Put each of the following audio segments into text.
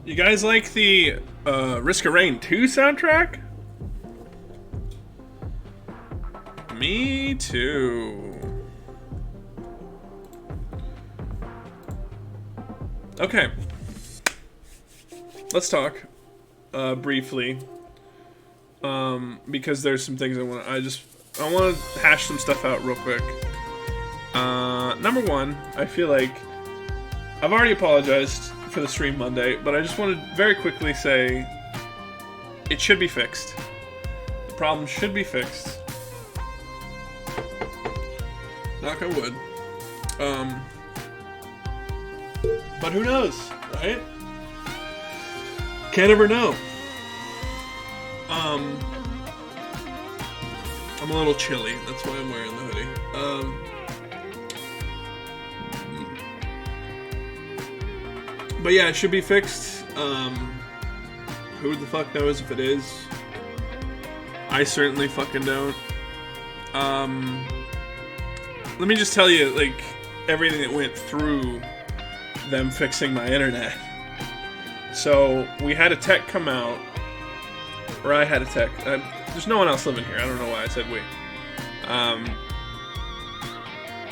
You guys like the Risk of Rain 2 soundtrack? Me too. Okay. Let's talk briefly. Because there's some things I want to hash some stuff out real quick. Number one, I feel like I've already apologized for the stream Monday, but I just want to very quickly say it should be fixed. The problem should be fixed. Knock on wood. But who knows, right? Can't ever know. I'm a little chilly, that's why I'm wearing the hoodie. But yeah, it should be fixed. Who the fuck knows if it is? I certainly fucking don't. Let me just tell you, like, everything that went through them fixing my internet. So, we had a tech come out, or I had a tech. There's no one else living here. I don't know why I said we.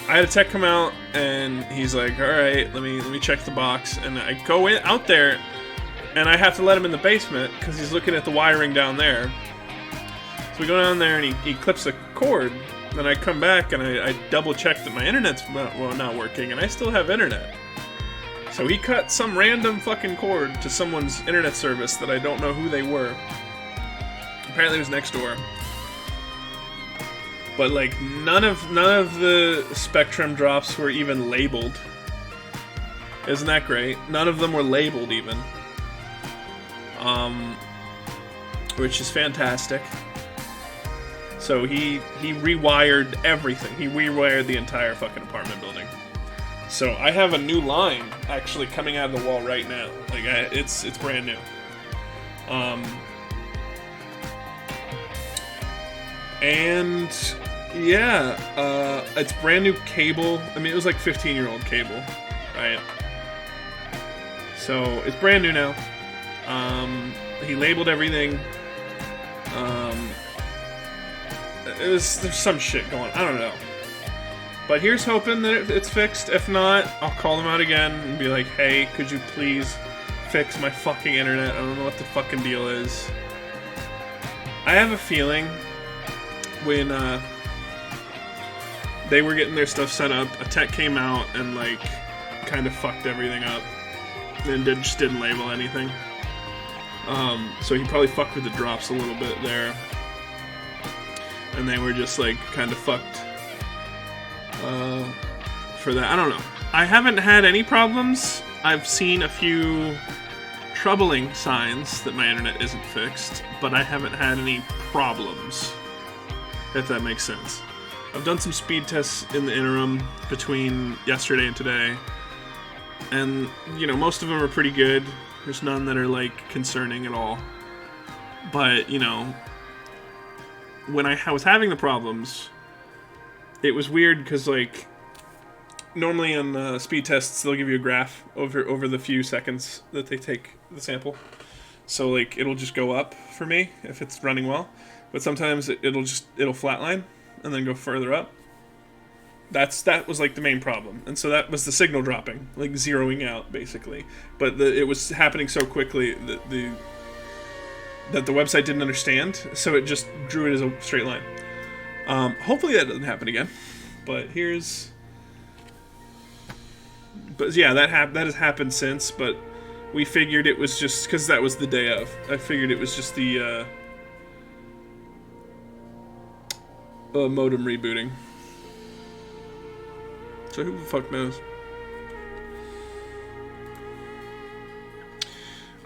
I had a tech come out, and he's like, "All right, let me check the box." And I go out there, and I have to let him in the basement because he's looking at the wiring down there. So we go down there, and he clips a cord. Then I come back, and I double check that my internet's not working, and I still have internet. So he cut some random fucking cord to someone's internet service that I don't know who they were. Apparently it was next door. But like none of the Spectrum drops were even labeled. Isn't that great? None of them were labeled even. which is fantastic. So he rewired everything. He rewired the entire fucking apartment building. So I have a new line actually coming out of the wall right now. Like it's brand new. And yeah, it's brand new cable. I mean, it was like 15-year-old cable, right? So it's brand new now. He labeled everything. There's some shit going on. I don't know. But here's hoping that it's fixed. If not, I'll call them out again and be like, hey, could you please fix my fucking internet? I don't know what the fucking deal is. I have a feeling when they were getting their stuff set up, a tech came out and like kind of fucked everything up and just didn't label anything. So he probably fucked with the drops a little bit there. And they were just like kind of fucked for that. I don't know. I haven't had any problems. I've seen a few troubling signs that my internet isn't fixed, but I haven't had any problems, if that makes sense. I've done some speed tests in the interim between yesterday and today, and, you know, most of them are pretty good. There's none that are, like, concerning at all. But, you know, when I was having the problems, it was weird because, like, normally on speed tests, they'll give you a graph over the few seconds that they take the sample. So, like, it'll just go up for me if it's running well. But sometimes it'll flatline and then go further up. That was, like, the main problem. And so that was the signal dropping, like, zeroing out, basically. But it was happening so quickly that the website didn't understand, so it just drew it as a straight line. Hopefully that doesn't happen again. But yeah, that has happened since, but we figured it was just, because that was the day of, I figured it was just the modem rebooting. So who the fuck knows?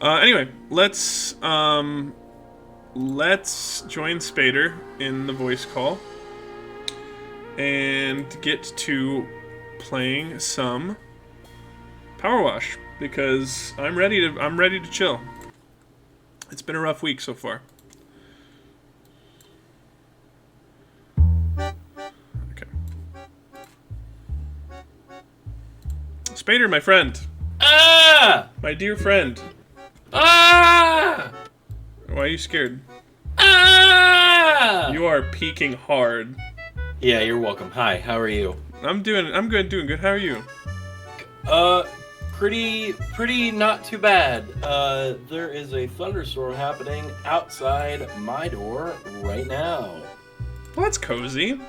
Anyway, let's join Spader in the voice call and get to playing some Power Wash because I'm ready to chill. It's been a rough week so far. Okay. Spader, my friend. Ah! My dear friend. Ah! Why are you scared? Ah! You are peaking hard. Yeah, you're welcome. Hi, how are you? I'm doing good. How are you? Pretty not too bad. There is a thunderstorm happening outside my door right now. Well, that's cozy.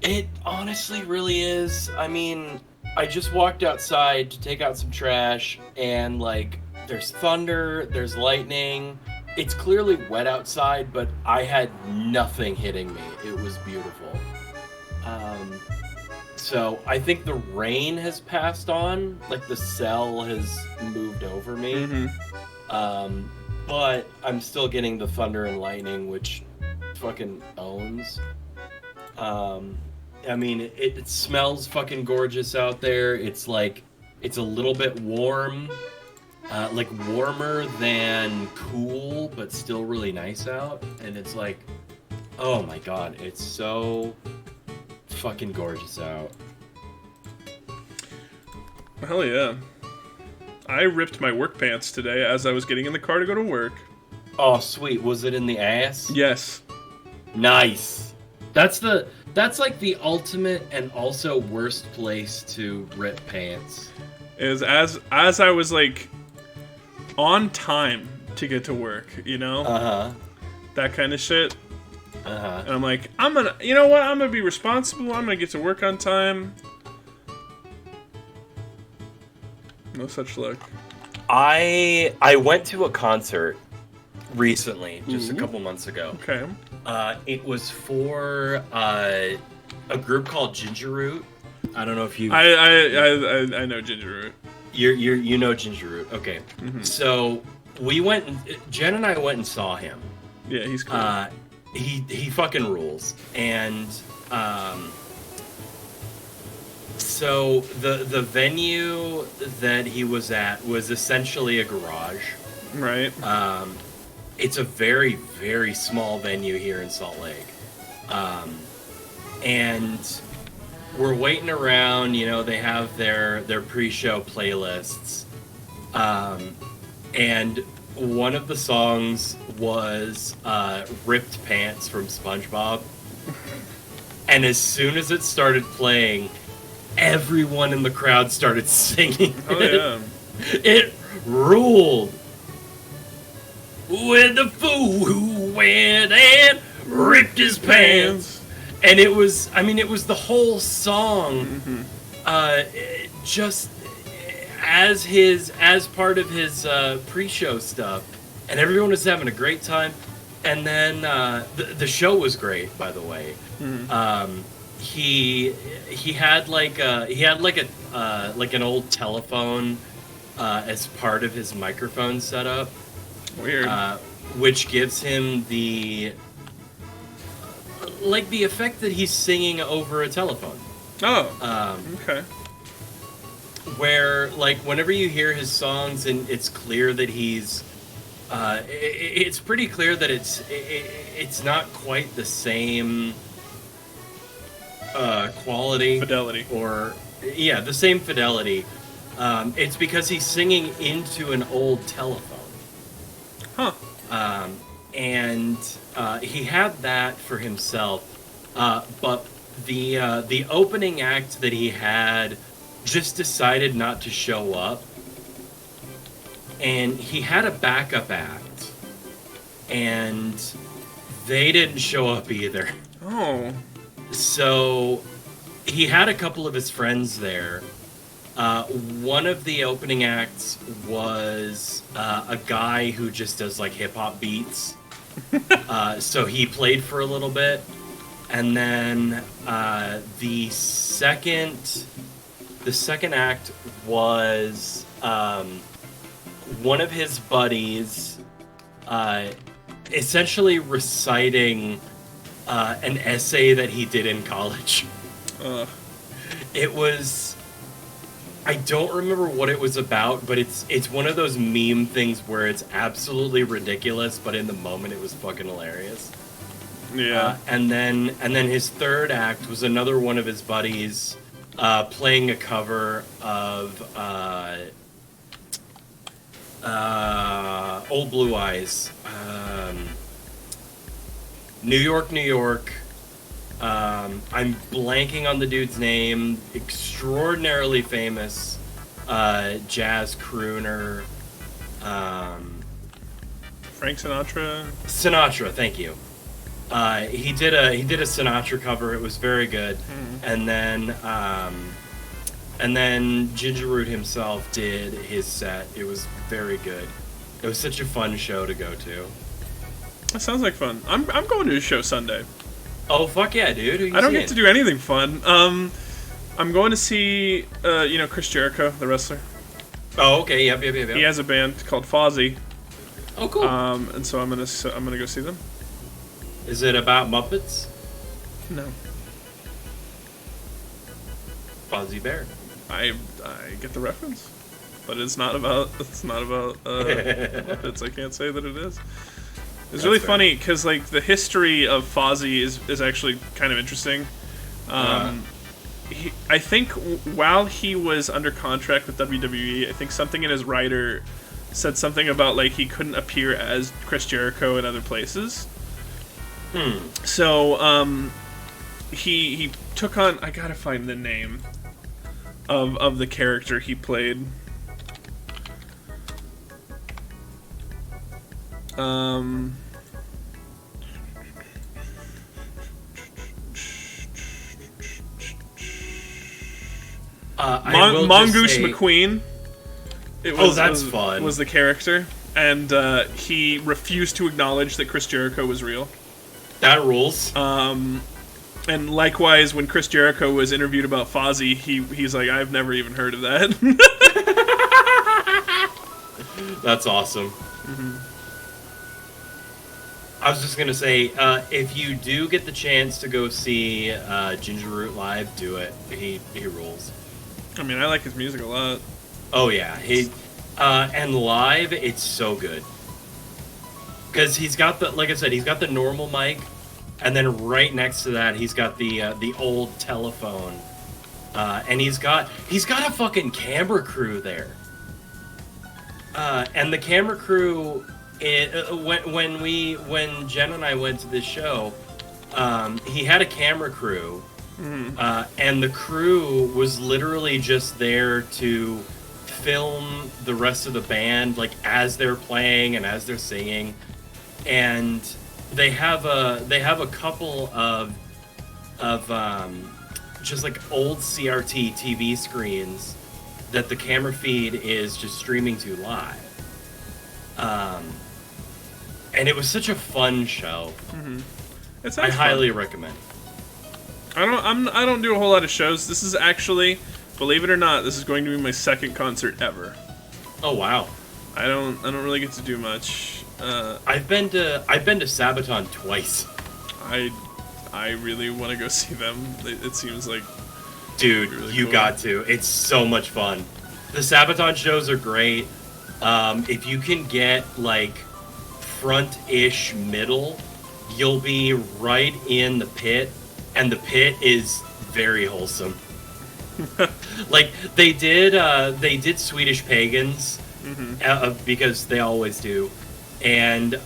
It honestly really is. I mean, I just walked outside to take out some trash, and, like, there's thunder, there's lightning. It's clearly wet outside, but I had nothing hitting me. It was beautiful. So I think the rain has passed on, like the cell has moved over me. Mm-hmm. But I'm still getting the thunder and lightning, which fucking owns. I mean, it smells fucking gorgeous out there. It's like, it's a little bit warm, like warmer than cool, but still really nice out. And it's like, oh my god, it's so fucking gorgeous out. Hell yeah. I ripped my work pants today as I was getting in the car to go to work. Oh, sweet. Was it in the ass? Yes. Nice. That's like the ultimate and also worst place to rip pants. Is as I was like on time to get to work, you know? Uh-huh. That kind of shit. Uh-huh. And I'm like, you know what? I'm gonna be responsible. I'm gonna get to work on time. No such luck. I went to a concert recently, just a couple months ago. Okay. It was for a group called Ginger Root. I don't know if you. I know Ginger Root. You know Ginger Root. Okay. Mm-hmm. So we went. Jen and I went and saw him. Yeah, he's cool. He fucking rules. And so the venue that he was at was essentially a garage. Right. It's a very, very small venue here in Salt Lake. And we're waiting around, you know, they have their pre-show playlists. And one of the songs was Ripped Pants from SpongeBob. And as soon as it started playing, everyone in the crowd started singing Oh, it. yeah. It ruled. With the fool who went and ripped his pants. And it was the whole song, just as part of his pre-show stuff, and everyone was having a great time. And then the show was great, by the way. He had like an old telephone as part of his microphone setup. Weird. Which gives him the effect that he's singing over a telephone. Oh. Okay. Where, like, whenever you hear his songs and it's clear that he's it's pretty clear that it's not quite the same quality, Fidelity, or the same fidelity. It's because he's singing into an old telephone. Huh. And he had that for himself, but the opening act that he had just decided not to show up, and he had a backup act, and they didn't show up either. Oh. So he had a couple of his friends there. One of the opening acts was a guy who just does like hip hop beats. So he played for a little bit, and then the second act was one of his buddies essentially reciting an essay that he did in college. It was. I don't remember what it was about, but it's one of those meme things where it's absolutely ridiculous, but in the moment it was fucking hilarious. Yeah. And then his third act was another one of his buddies playing a cover of Old Blue Eyes. New York, New York. I'm blanking on the dude's name. Extraordinarily famous jazz crooner. Frank Sinatra. Sinatra, thank you. He did a Sinatra cover. It was very good. And then Ginger Root himself did his set. It was very good. It was such a fun show to go to. That sounds like fun. I'm going to a show Sunday. Oh, fuck yeah, dude. Who you I don't seeing? get to do anything fun. I'm going to see, Chris Jericho, the wrestler. Oh, okay. Yep. He has a band called Fozzy. Oh, cool. And so I'm gonna go see them. Is it about Muppets? No. Fozzie Bear. I get the reference, but it's not about Muppets. I can't say that it is. It's really funny because like the history of Fozzy is actually kind of interesting. I think while he was under contract with WWE, I think something in his writer said something about like he couldn't appear as Chris Jericho in other places. So he took on, I gotta find the name of the character he played. Mongoose McQueen. That's fun. Was the character, and he refused to acknowledge that Chris Jericho was real. That rules. And likewise, when Chris Jericho was interviewed about Fozzy, he's like, I've never even heard of that. That's awesome. I was just gonna say, if you do get the chance to go see Ginger Root live, do it. He rules. I mean, I like his music a lot. Oh yeah, and live, it's so good. Because he's got the, like I said, he's got the normal mic, and then right next to that, he's got the old telephone, and he's got a fucking camera crew there. And the camera crew, when Jen and I went to this show, he had a camera crew, and the crew was literally just there to film the rest of the band, like as they're playing and as they're singing, and they have a couple of just like old CRT TV screens that the camera feed is just streaming to live. And it was such a fun show. I highly recommend it. I don't do a whole lot of shows. This is actually, believe it or not, this is going to be my second concert ever. Oh wow. I don't really get to do much. I've been to Sabaton twice. I really want to go see them. It seems like, dude, really you cool. got to. It's so much fun. The Sabaton shows are great. If you can get like front-ish middle, you'll be right in the pit, and the pit is very wholesome. Like they did Swedish Pagans, because they always do. And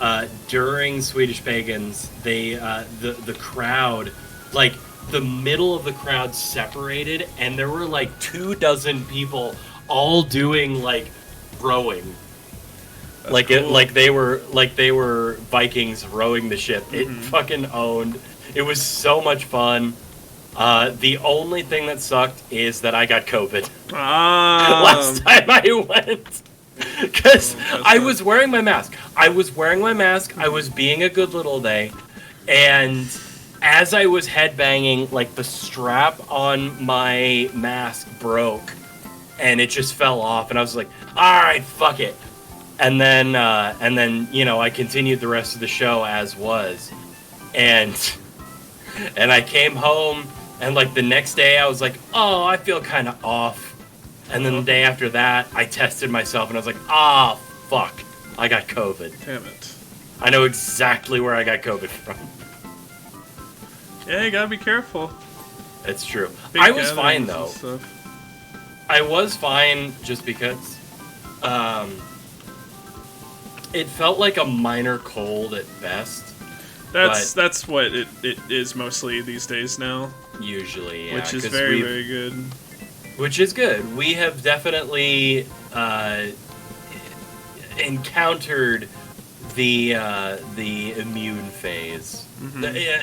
during Swedish Pagans, they the crowd, like the middle of the crowd separated, and there were like 24 people all doing like rowing. That's like cool. they were Vikings rowing the ship. It fucking owned. It was so much fun. The only thing that sucked is that I got COVID last time I went. Because I was wearing my mask. I was being a good little day. And as I was headbanging, like the strap on my mask broke. And it just fell off. And I was like, alright, fuck it. And then, I continued the rest of the show as was. And I came home. And like the next day I was like, oh, I feel kind of off. And then the day after that, I tested myself, and I was like, fuck, I got COVID. Damn it. I know exactly where I got COVID from. Yeah, you gotta be careful. It's true. Big I was fine, gatherings though. and stuff. I was fine just because it felt like a minor cold at best. That's what it is mostly these days now. Usually, yeah. Which is very, very good. Which is good. We have definitely encountered the immune phase.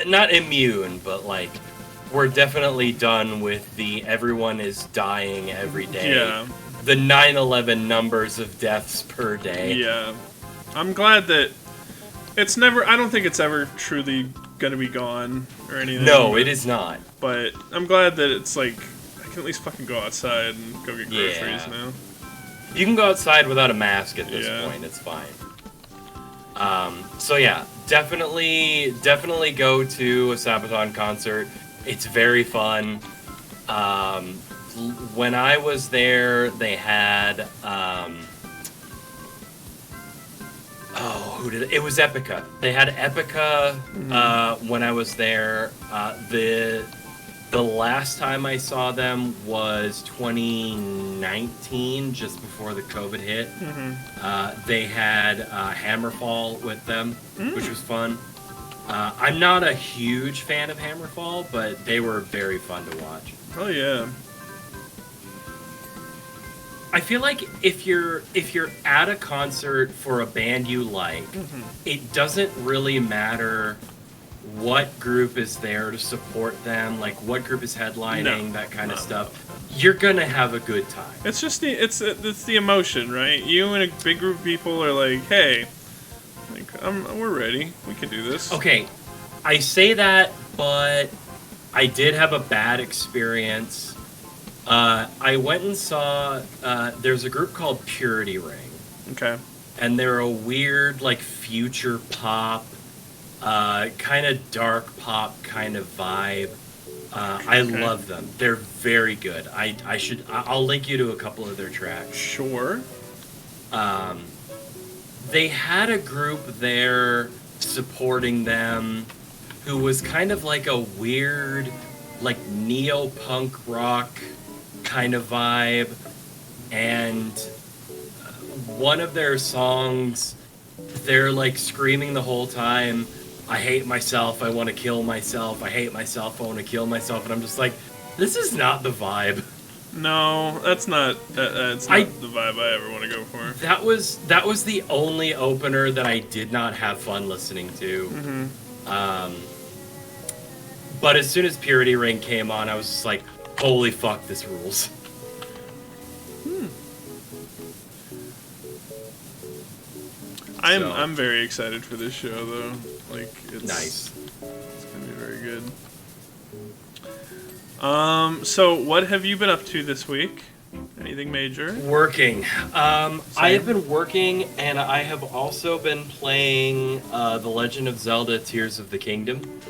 Not immune, but like we're definitely done with the everyone is dying every day. Yeah. The 9/11 numbers of deaths per day. Yeah. I'm glad that it's never. I don't think it's ever truly gonna be gone or anything. No, it is not. But I'm glad that it's like I can at least fucking go outside and go get groceries now. You can go outside without a mask at this point. It's fine. So yeah, definitely go to a Sabaton concert. It's very fun. When I was there, they had it was Epica. They had Epica when I was there. The last time I saw them was 2019, just before the COVID hit. They had Hammerfall with them, which was fun. I'm not a huge fan of Hammerfall, but they were very fun to watch. Oh yeah. I feel like if you're at a concert for a band you like, it doesn't really matter what group is there to support them, like what group is headlining, that kind of stuff. You're gonna have a good time. It's just it's the emotion, right? You and a big group of people are like, hey, like we're ready, we can do this. Okay, I say that, but I did have a bad experience. I went and saw. There's a group called Purity Ring. Okay. And they're a weird, like, future pop kind of dark pop kind of vibe. I Okay. love them. They're very good. I'll link you to a couple of their tracks. Sure. They had a group there supporting them who was kind of like a weird, like neo-punk rock kind of vibe. And one of their songs, they're like screaming the whole time, I hate myself, I want to kill myself, I hate myself, I want to kill myself. And I'm just like, this is not the vibe. No, that's not the vibe I ever want to go for. That was the only opener that I did not have fun listening to. But as soon as Purity Ring came on, I was just like, holy fuck, this rules. I'm very excited for this show though. Like it's Nice. It's gonna be very good. So what have you been up to this week? Anything major? Working. I have been working, and I have also been playing The Legend of Zelda: Tears of the Kingdom.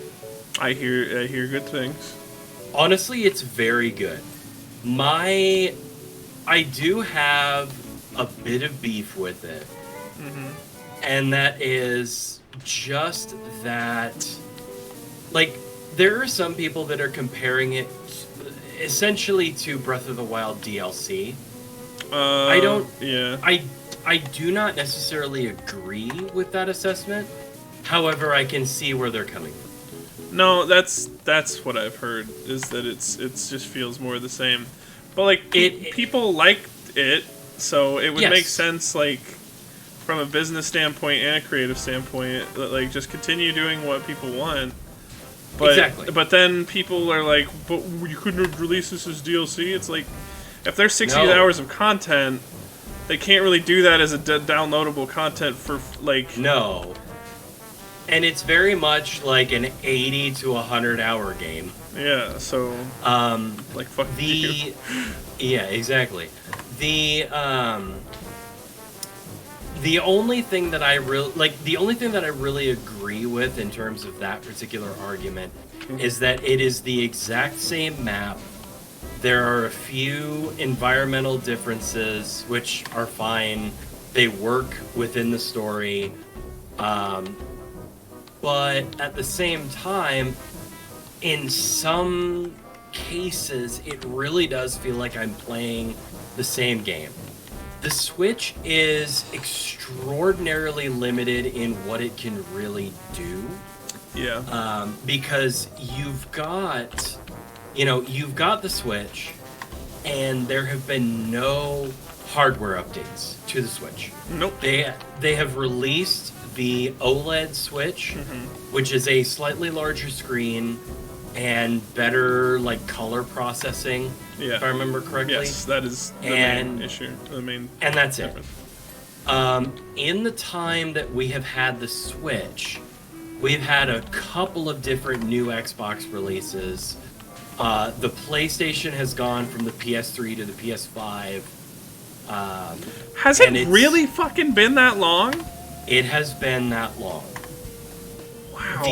I hear good things. Honestly, it's very good. I do have a bit of beef with it. And that is just that, like, there are some people that are comparing it essentially to Breath of the Wild DLC. I don't. Yeah. I do not necessarily agree with that assessment. However, I can see where they're coming from. No, that's what I've heard is that it's just feels more the same. But like people liked it, so it would Yes. make sense like from a business standpoint and a creative standpoint, like just continue doing what people want. But, Exactly. But then people are like, but you couldn't have released this as DLC. It's like, if there's 60 No. hours of content, they can't really do that as a downloadable content for like. No. And it's very much like an 80 to 100 hour game. Yeah. So. Like fuck you. Yeah, exactly. The only thing that I really agree with in terms of that particular argument is that it is the exact same map. There are a few environmental differences which are fine. They work within the story. But at the same time, in some cases, it really does feel like I'm playing the same game. The Switch is extraordinarily limited in what it can really do. Yeah. Because you've got the Switch, and there have been no hardware updates to the Switch. Nope. They have released the OLED Switch, which is a slightly larger screen and better like color processing. Yeah. If I remember correctly. Yes, that is the main issue. The main. And that's difference. it. In the time that we have had the Switch, we've had a couple of different new Xbox releases. The PlayStation has gone from the PS3 to the PS5. Has it really fucking been that long? It has been that long. Wow.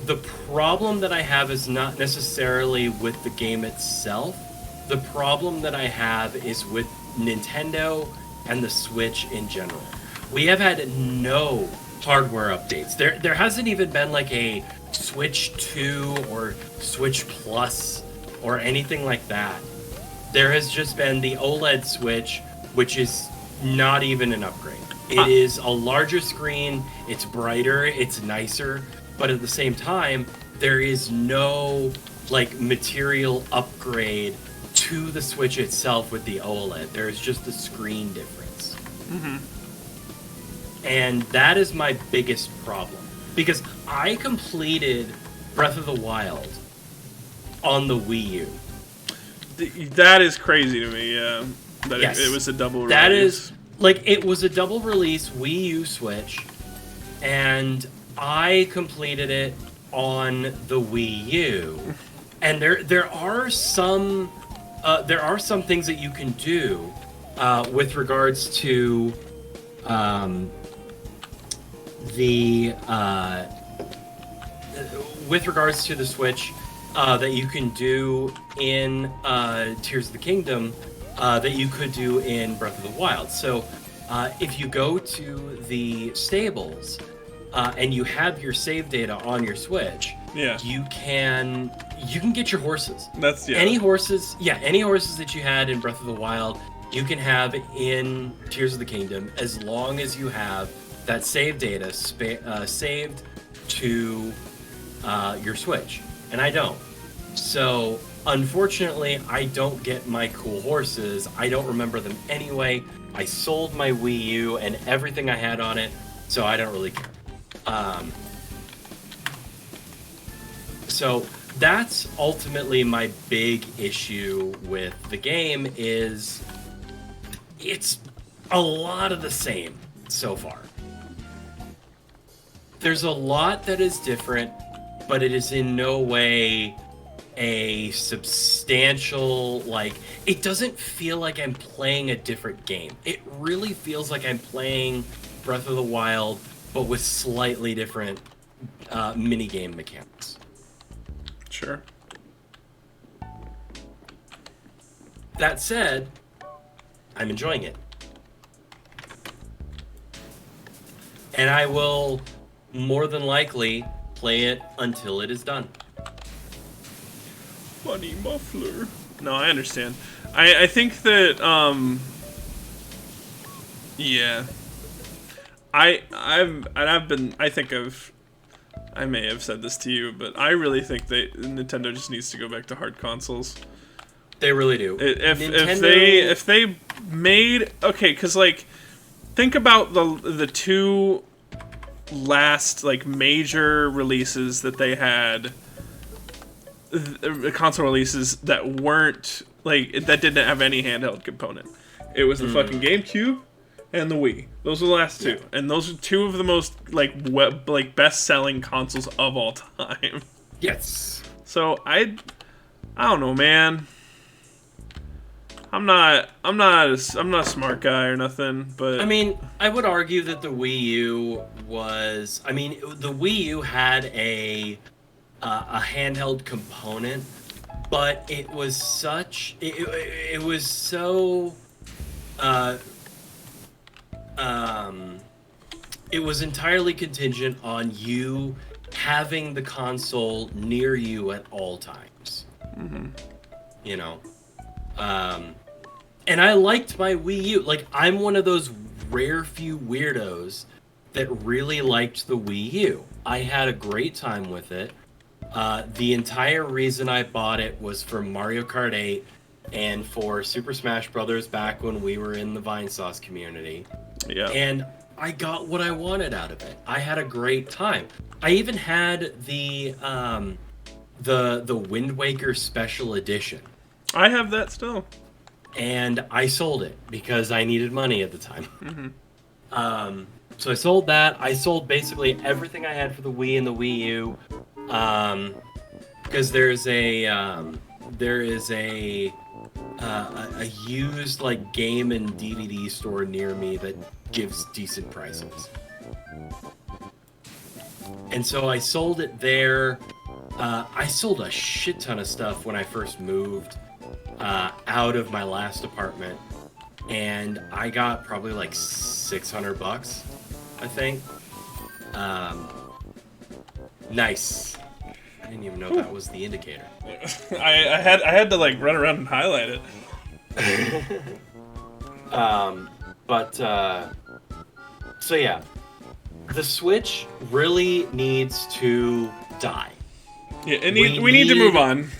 The problem that I have is not necessarily with the game itself. The problem that I have is with Nintendo and the Switch in general. We have had no hardware updates. There hasn't even been like a Switch 2 or Switch Plus or anything like that. There has just been the OLED Switch, which is not even an upgrade. It is a larger screen, it's brighter, it's nicer, but at the same time, there is no like material upgrade to the Switch itself with the OLED. There is just the screen difference. And that is my biggest problem. Because I completed Breath of the Wild on the Wii U. That is crazy to me, yeah. That Yes. it was a double release. That is, like, it was a double release Wii U Switch, and I completed it on the Wii U. And there are some things that you can do with regards to with regards to the Switch, that you can do in Tears of the Kingdom, that you could do in Breath of the Wild. So, if you go to the stables and you have your save data on your Switch, Yeah. you can get your horses. That's Any horses that you had in Breath of the Wild, you can have in Tears of the Kingdom, as long as you have that save data saved to your Switch, and I don't. So, unfortunately, I don't get my cool horses. I don't remember them anyway. I sold my Wii U and everything I had on it, so I don't really care. So that's ultimately my big issue with the game is it's a lot of the same so far. There's a lot that is different, but it is in no way a substantial, like, it doesn't feel like I'm playing a different game. It really feels like I'm playing Breath of the Wild, but with slightly different minigame mechanics. Sure. That said, I'm enjoying it. And I will more than likely play it until it is done. Funny muffler. No, I understand. I think that yeah. I may have said this to you, but I really think that Nintendo just needs to go back to hard consoles. They really do. If they made, okay, because like think about the two last like major releases that they had, the console releases that weren't like that didn't have any handheld component. It was the fucking GameCube and the Wii. Those are the last two, and those are two of the most like best-selling consoles of all time. Yes. So I don't know, man. I'm not a smart guy or nothing, but I mean, I would argue that the Wii U was. I mean, the Wii U had a handheld component, but it was such. It was so. It was entirely contingent on you having the console near you at all times. Mm-hmm. You know. And I liked my Wii U. Like, I'm one of those rare few weirdos that really liked the Wii U. I had a great time with it. The entire reason I bought it was for Mario Kart 8 and for Super Smash Brothers back when we were in the Vinesauce community. Yeah. And I got what I wanted out of it. I had a great time. I even had the Wind Waker Special Edition. I have that still. And I sold it because I needed money at the time. Mm-hmm. So I sold that. I sold basically everything I had for the Wii and the Wii U, because there is a used like game and DVD store near me that gives decent prices. And so I sold it there. I sold a shit ton of stuff when I first moved out of my last apartment, and I got probably like $600, I think. Nice. I didn't even know that was the indicator. I had to like run around and highlight it. So yeah, the Switch really needs to die. Yeah, we need to move on.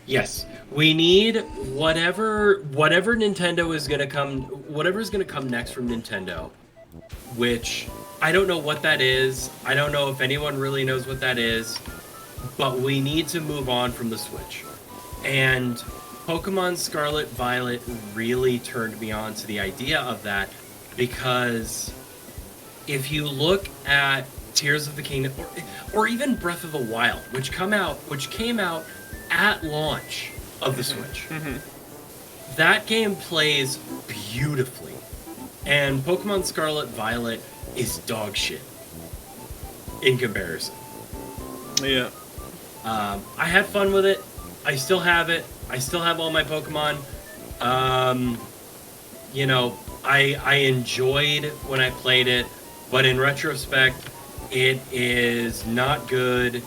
Yes, we need whatever Nintendo is gonna come, whatever's gonna come next from Nintendo, which I don't know what that is. I don't know if anyone really knows what that is, but we need to move on from the Switch. And Pokemon Scarlet Violet really turned me on to the idea of that, because if you look at Tears of the Kingdom, or even Breath of the Wild, which came out at launch of the Switch. Mm-hmm. That game plays beautifully, and Pokemon Scarlet Violet is dog shit in comparison. Yeah. I had fun with it. I still have it. I still have all my Pokemon. You know, I enjoyed when I played it, but in retrospect, it is not good,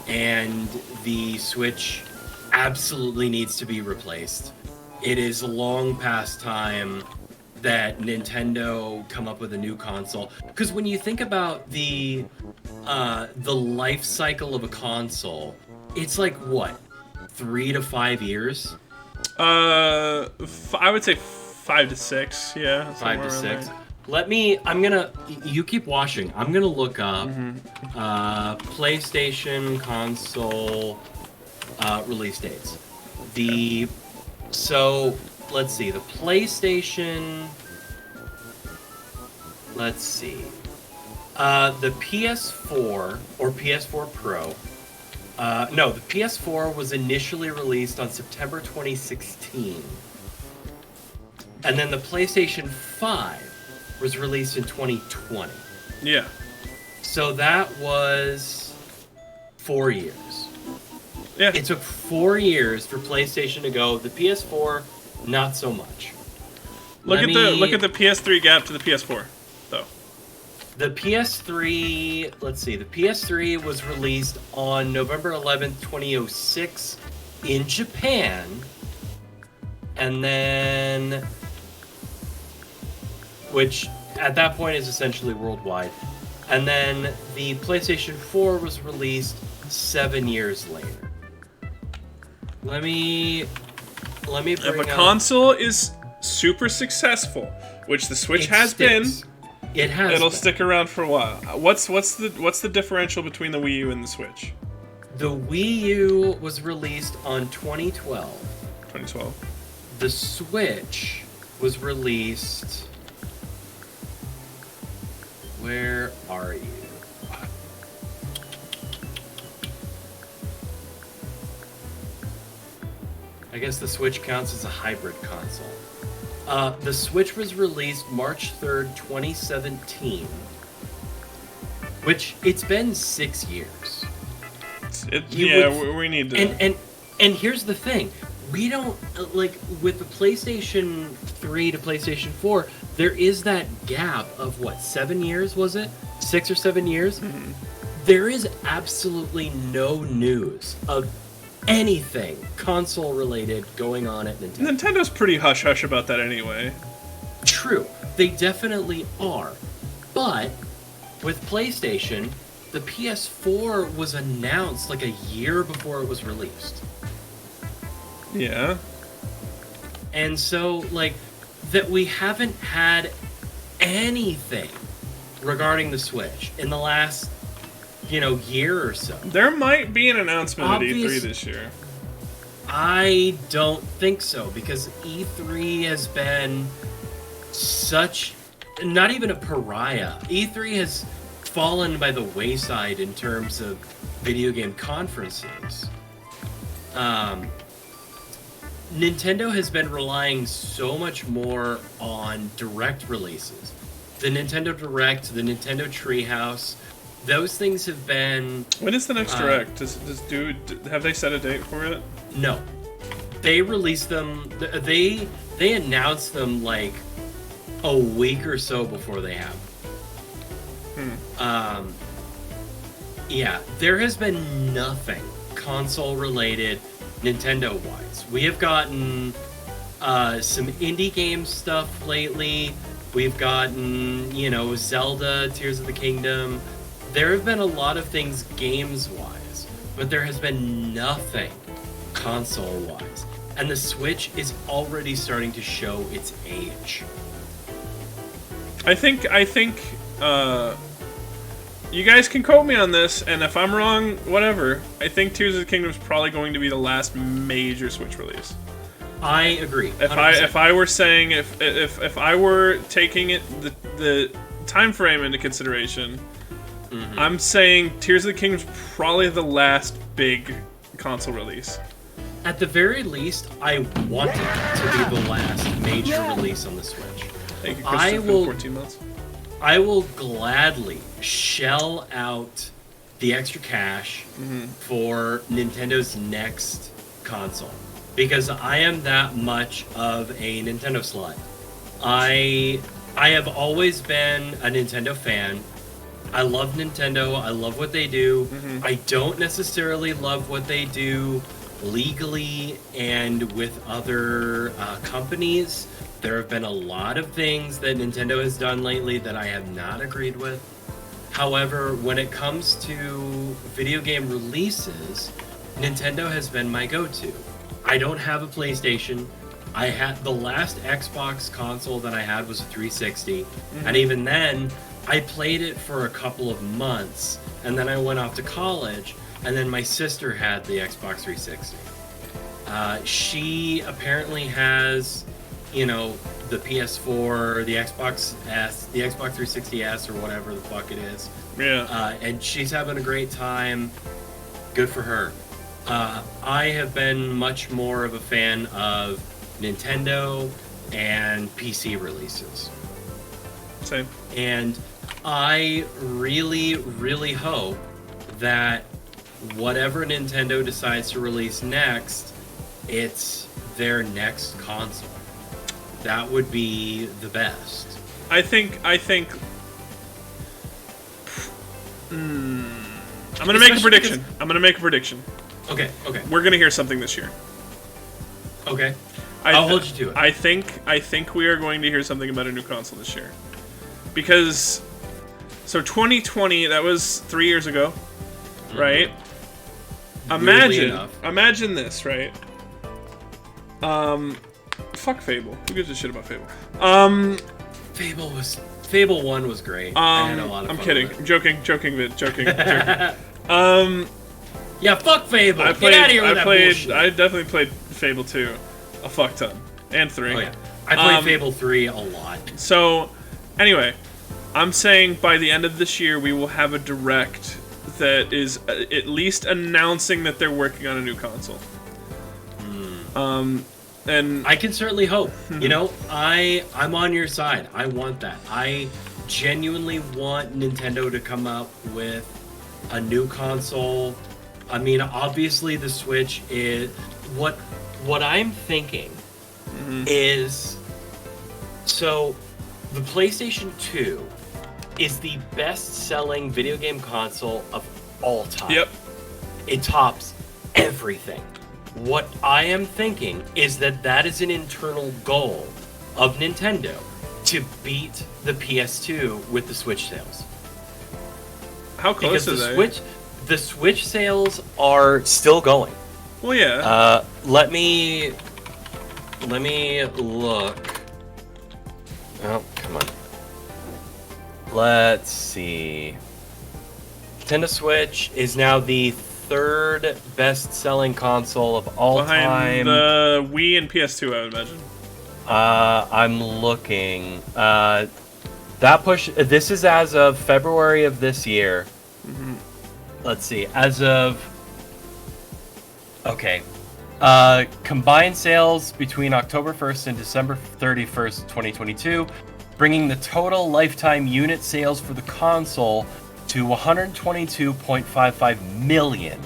and the Switch absolutely needs to be replaced. It is long past time that Nintendo come up with a new console. Because when you think about the life cycle of a console, it's like what, 3 to 5 years? I would say 5 to 6. Yeah. 5 to 6. There. You keep watching. I'm gonna look up PlayStation console release dates. So let's see, the PlayStation. Let's see. The PS4 or PS4 Pro. No, the PS4 was initially released on September 2016. And then the PlayStation 5 was released in 2020. Yeah. So that was 4 years. Yeah. It took 4 years for PlayStation to go. The PS4, not so much. Look at the PS3 gap to the PS4, though. The PS3, let's see, the PS3 was released on November 11th, 2006 in Japan. And then, which at that point is essentially worldwide. And then the PlayStation 4 was released 7 years later. Let me bring If a up, console is super successful, which the Switch has been, it'll stick around for a while. What's the differential between the Wii U and the Switch? The Wii U was released on 2012. 2012. The Switch was released. Where are you? I guess the Switch counts as a hybrid console. The Switch was released March 3rd, 2017. Which, it's been 6 years. We need to... And here's the thing. We don't, like, with the PlayStation 3 to PlayStation 4, there is that gap of, what, 7 years, was it? 6 or 7 years? Mm-hmm. There is absolutely no news of anything console-related going on at Nintendo. Nintendo's pretty hush-hush about that anyway. True. They definitely are. But, with PlayStation, the PS4 was announced like a year before it was released. Yeah. And so, like, that we haven't had anything regarding the Switch in the last, year or so. There might be an announcement at E3 this year. I don't think so, because E3 has been such, not even a pariah. E3 has fallen by the wayside in terms of video game conferences. Nintendo has been relying so much more on direct releases. The Nintendo Direct, the Nintendo Treehouse, those things have been... When is the next Direct? Have they set a date for it? No. They released them... They announced them like a week or so before they have. Yeah, there has been nothing console-related Nintendo-wise. We have gotten some indie game stuff lately. We've gotten, Zelda, Tears of the Kingdom. There have been a lot of things games-wise, but there has been nothing console-wise. And the Switch is already starting to show its age. I think you guys can quote me on this, and if I'm wrong, whatever. I think Tears of the Kingdom is probably going to be the last major Switch release. I agree. 100%. If I were saying if I were taking the time frame into consideration, I'm saying Tears of the Kingdom is probably the last big console release. At the very least, I want it to be the last major release on the Switch. Thank you, Christian, for the 14 months. I will gladly shell out the extra cash for Nintendo's next console, because I am that much of a Nintendo slut. I have always been a Nintendo fan. I love Nintendo. I love what they do. I don't necessarily love what they do legally and with other companies. There have been a lot of things that Nintendo has done lately that I have not agreed with. However, when it comes to video game releases, Nintendo has been my go-to. I don't have a PlayStation. I had the last Xbox console that I had was a 360, and even then, I played it for a couple of months, and then I went off to college, and then my sister had the Xbox 360. She apparently has, you know, the PS4, the Xbox S, the Xbox 360S, or whatever the fuck it is. Yeah. And she's having a great time. Good for her. I have been much more of a fan of Nintendo and PC releases. Same. And I really, really hope that whatever Nintendo decides to release next, it's their next console. That would be the best. I think. I'm gonna make a prediction. Okay. We're gonna hear something this year. Okay. I'll hold you to it. I think we are going to hear something about a new console this year. Because, so 2020, that was 3 years ago, right? Imagine this, right? Fuck Fable. Who gives a shit about Fable? Fable 1 was great. I had a lot of fun. I'm kidding. I'm joking. Yeah, fuck Fable. Get out of here with that bullshit. I definitely played Fable 2 a fuck ton. And 3. Oh, yeah. I played Fable 3 a lot. So, anyway, I'm saying by the end of this year, we will have a direct that is at least announcing that they're working on a new console. And I can certainly hope. You know, I'm on your side. I want that. I genuinely want Nintendo to come up with a new console. I mean, obviously the Switch is what I'm thinking is, so the PlayStation 2 is the best-selling video game console of all time. Yep. It tops everything. What I am thinking is that is an internal goal of Nintendo, to beat the PS2 with the Switch sales. How close because are they? The Switch sales are still going. Well, yeah. Let me look. Oh, come on. Let's see. Nintendo Switch is now the third best-selling console of all time. Behind the Wii and PS2, I would imagine. I'm looking. This is as of February of this year. Let's see. As of... Okay. Combined sales between October 1st and December 31st, 2022, bringing the total lifetime unit sales for the console to 122.55 million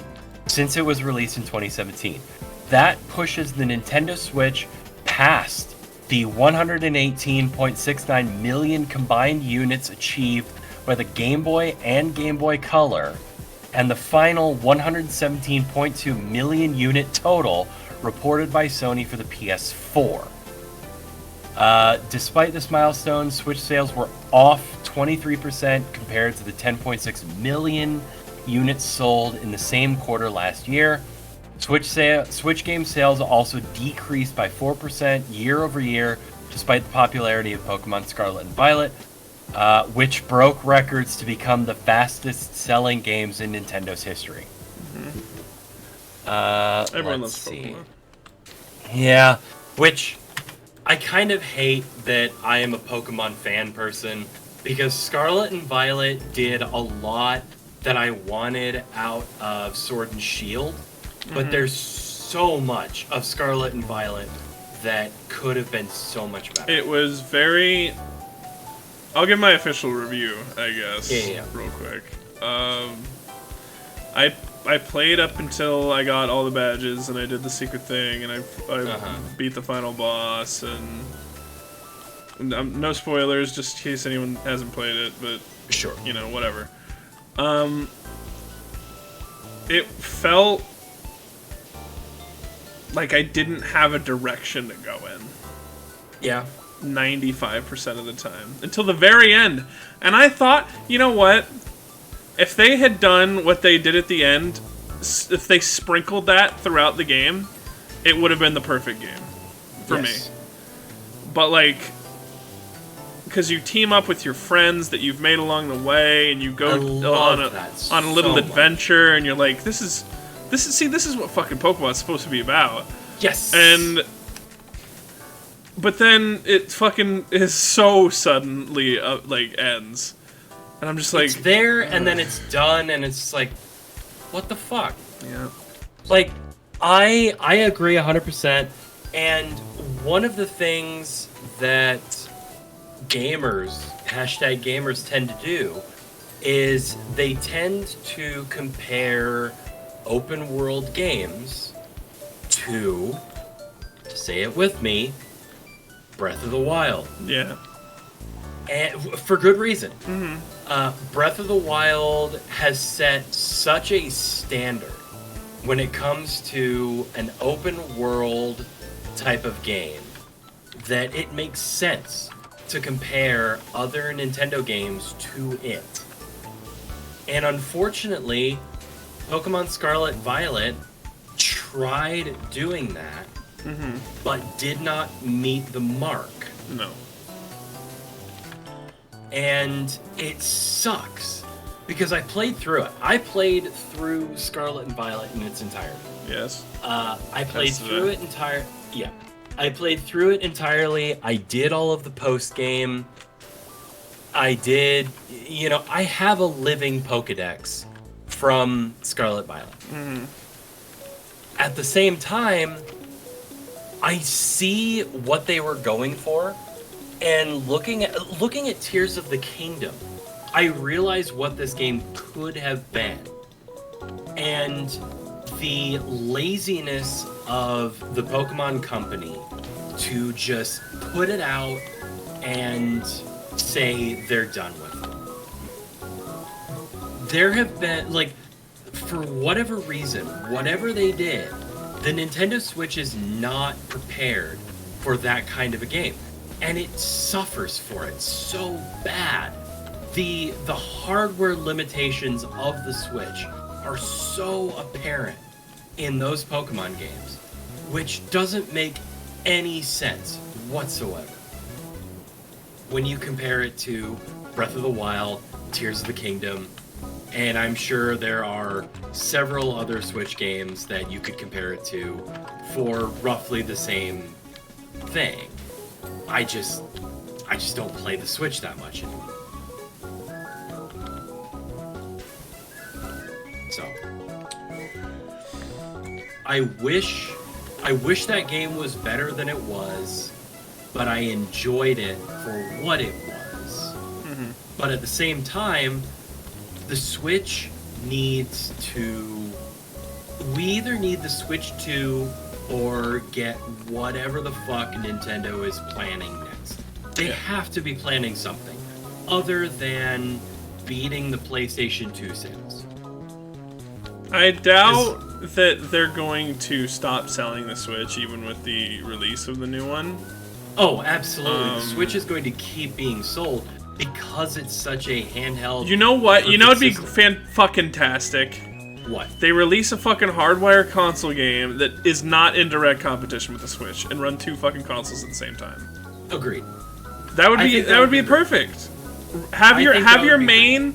since it was released in 2017. That pushes the Nintendo Switch past the 118.69 million combined units achieved by the Game Boy and Game Boy Color, and the final 117.2 million unit total reported by Sony for the PS4. Despite this milestone, Switch sales were off 23% compared to the 10.6 million units sold in the same quarter last year. Switch game sales also decreased by 4% year over year, despite the popularity of Pokemon Scarlet and Violet, which broke records to become the fastest-selling games in Nintendo's history. Everyone loves Pokemon. Yeah, which I kind of hate that I am a Pokemon fan person, because Scarlet and Violet did a lot that I wanted out of Sword and Shield, but there's so much of Scarlet and Violet that could have been so much better. It was very... I'll give my official review, I guess. Yeah. Real quick. I played up until I got all the badges, and I did the secret thing, and I beat the final boss, and no spoilers, just in case anyone hasn't played it, but Sure. you know, whatever. It felt like I didn't have a direction to go in. Yeah. 95% of the time. Until the very end. And I thought, you know what? If they had done what they did at the end, if they sprinkled that throughout the game, it would have been the perfect game for me. But like, because you team up with your friends that you've made along the way, and you go on a little adventure, and you're like, this is what fucking Pokemon's supposed to be about. Yes. But then it fucking is so suddenly like ends, and I'm just like, it's there, and then it's done, and it's just like, what the fuck? Yeah. Like, I agree 100%, and one of the things that #gamers tend to do is they tend to compare open world games to say it with me, Breath of the Wild. Yeah. And for good reason. Mm-hmm. Breath of the Wild has set such a standard when it comes to an open world type of game that it makes sense to compare other Nintendo games to it. And unfortunately, Pokemon Scarlet Violet tried doing that, but did not meet the mark. No. And it sucks, because I played through it. I played through Scarlet and Violet in its entirety. Yes. I played through it entire. Yeah. I played through it entirely. I did all of the post game. I did, I have a living Pokedex from Scarlet Violet. Mm-hmm. At the same time, I see what they were going for, and looking at Tears of the Kingdom, I realize what this game could have been. And the laziness of the Pokemon Company to just put it out and say they're done with it. There have been, for whatever reason, whatever they did, the Nintendo Switch is not prepared for that kind of a game. And it suffers for it so bad. The hardware limitations of the Switch are so apparent in those Pokemon games, which doesn't make any sense whatsoever when you compare it to Breath of the Wild, Tears of the Kingdom, and I'm sure there are several other Switch games that you could compare it to for roughly the same thing. I just don't play the Switch that much anymore. So I wish that game was better than it was, but I enjoyed it for what it was. Mm-hmm. But at the same time, the Switch needs to... We either need the Switch 2 or get whatever the fuck Nintendo is planning next. They have to be planning something other than beating the PlayStation 2 sales. I doubt that they're going to stop selling the Switch even with the release of the new one. Oh, absolutely. The Switch is going to keep being sold because it's such a handheld... You know what? You know it'd be fan-fucking-tastic? What? They release a fucking hardwire console game that is not in direct competition with the Switch and run two fucking consoles at the same time. Agreed. That would be perfect. Have your main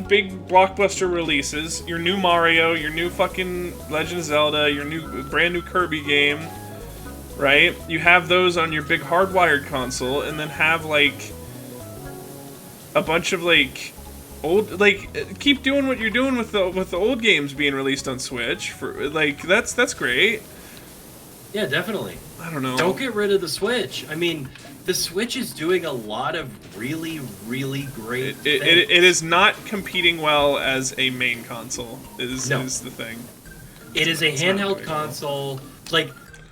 big blockbuster releases, your new Mario, your new fucking Legend of Zelda, your brand new Kirby game, right? You have those on your big hardwired console, and then have like a bunch of old, keep doing what you're doing with the old games being released on Switch. For that's great. Yeah, definitely. I don't know. Don't get rid of the Switch. I mean, the Switch is doing a lot of really, really great things. It is not competing well as a main console, is the thing. It is a handheld console. Like,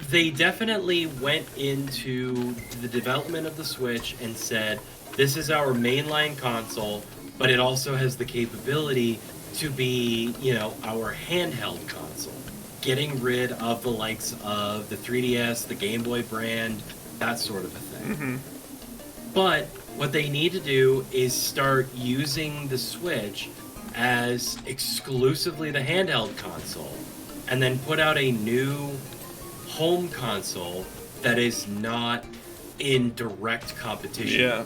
they definitely went into the development of the Switch and said, this is our mainline console, but it also has the capability to be, you know, our handheld console. Getting rid of the likes of the 3DS, the Game Boy brand, that sort of a thing. Mm-hmm. But what they need to do is start using the Switch as exclusively the handheld console, and then put out a new home console that is not in direct competition. Yeah.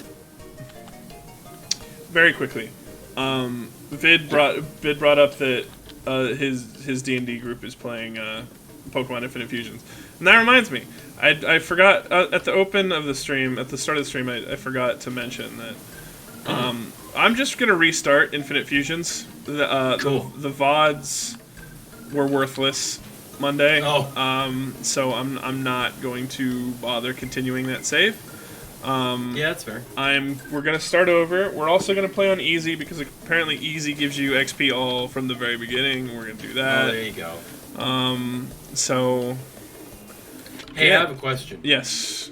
Very quickly, Vid brought up that his D&D group is playing Pokemon Infinite Fusions, and that reminds me, I forgot at the open of the stream, at the start of the stream, I forgot to mention that I'm just gonna restart Infinite Fusions. Cool. The VODs were worthless Monday, Oh. So I'm not going to bother continuing that save. Yeah, that's fair. We're gonna start over. We're also gonna play on easy because apparently easy gives you XP all from the very beginning. We're gonna do that. Oh, there you go. So. Hey, yeah. I have a question. Yes.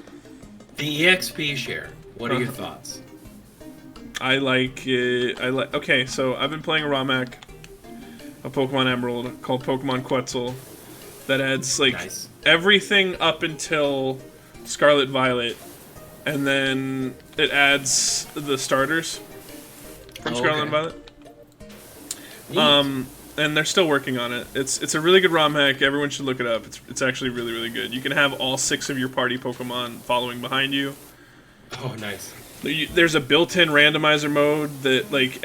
The EXP share. What are your thoughts? I like it. Okay, so I've been playing a ROMhack, a Pokemon Emerald called Pokemon Quetzal, that adds like everything up until Scarlet Violet. And then it adds the starters from Scarlet and Violet. And they're still working on it. It's a really good ROM hack. Everyone should look it up. It's actually really, really good. You can have all 6 of your party Pokemon following behind you. Oh, nice. There's a built-in randomizer mode that like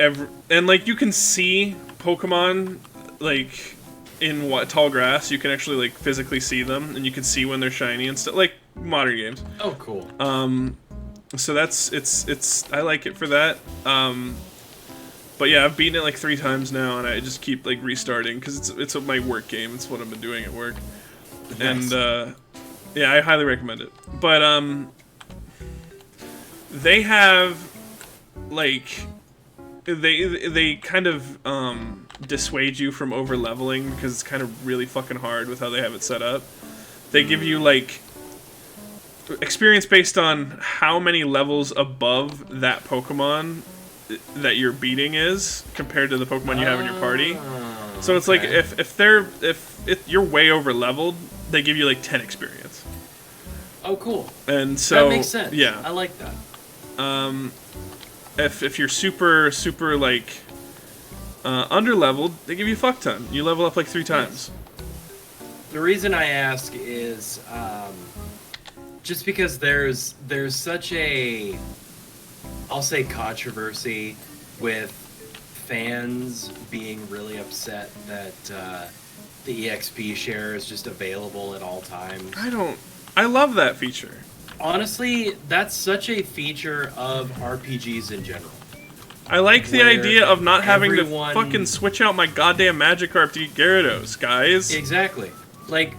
you can see Pokemon like in tall grass. You can actually like physically see them, and you can see when they're shiny and stuff, like modern games. Oh, cool. So it's I like it for that. But yeah, I've beaten it like 3 times now, and I just keep like restarting because it's my work game. It's what I've been doing at work. Nice. And yeah, I highly recommend it. But they have like they kind of dissuade you from over leveling because it's kind of really fucking hard with how they have it set up. They give you like experience based on how many levels above that Pokemon that you're beating is compared to the Pokemon you have in your party. So it's like if you're way over leveled, they give you like 10 experience. Oh, cool. And so that makes sense. Yeah, I like that. If you're super like under leveled, they give you a fuck ton. You level up like 3 times. The reason I ask is just because there's such a, I'll say, controversy with fans being really upset that the EXP share is just available at all times. I love that feature. Honestly, that's such a feature of RPGs in general. I like the idea of not having to fucking switch out my goddamn Magikarp to get Gyarados, guys. Exactly. Like,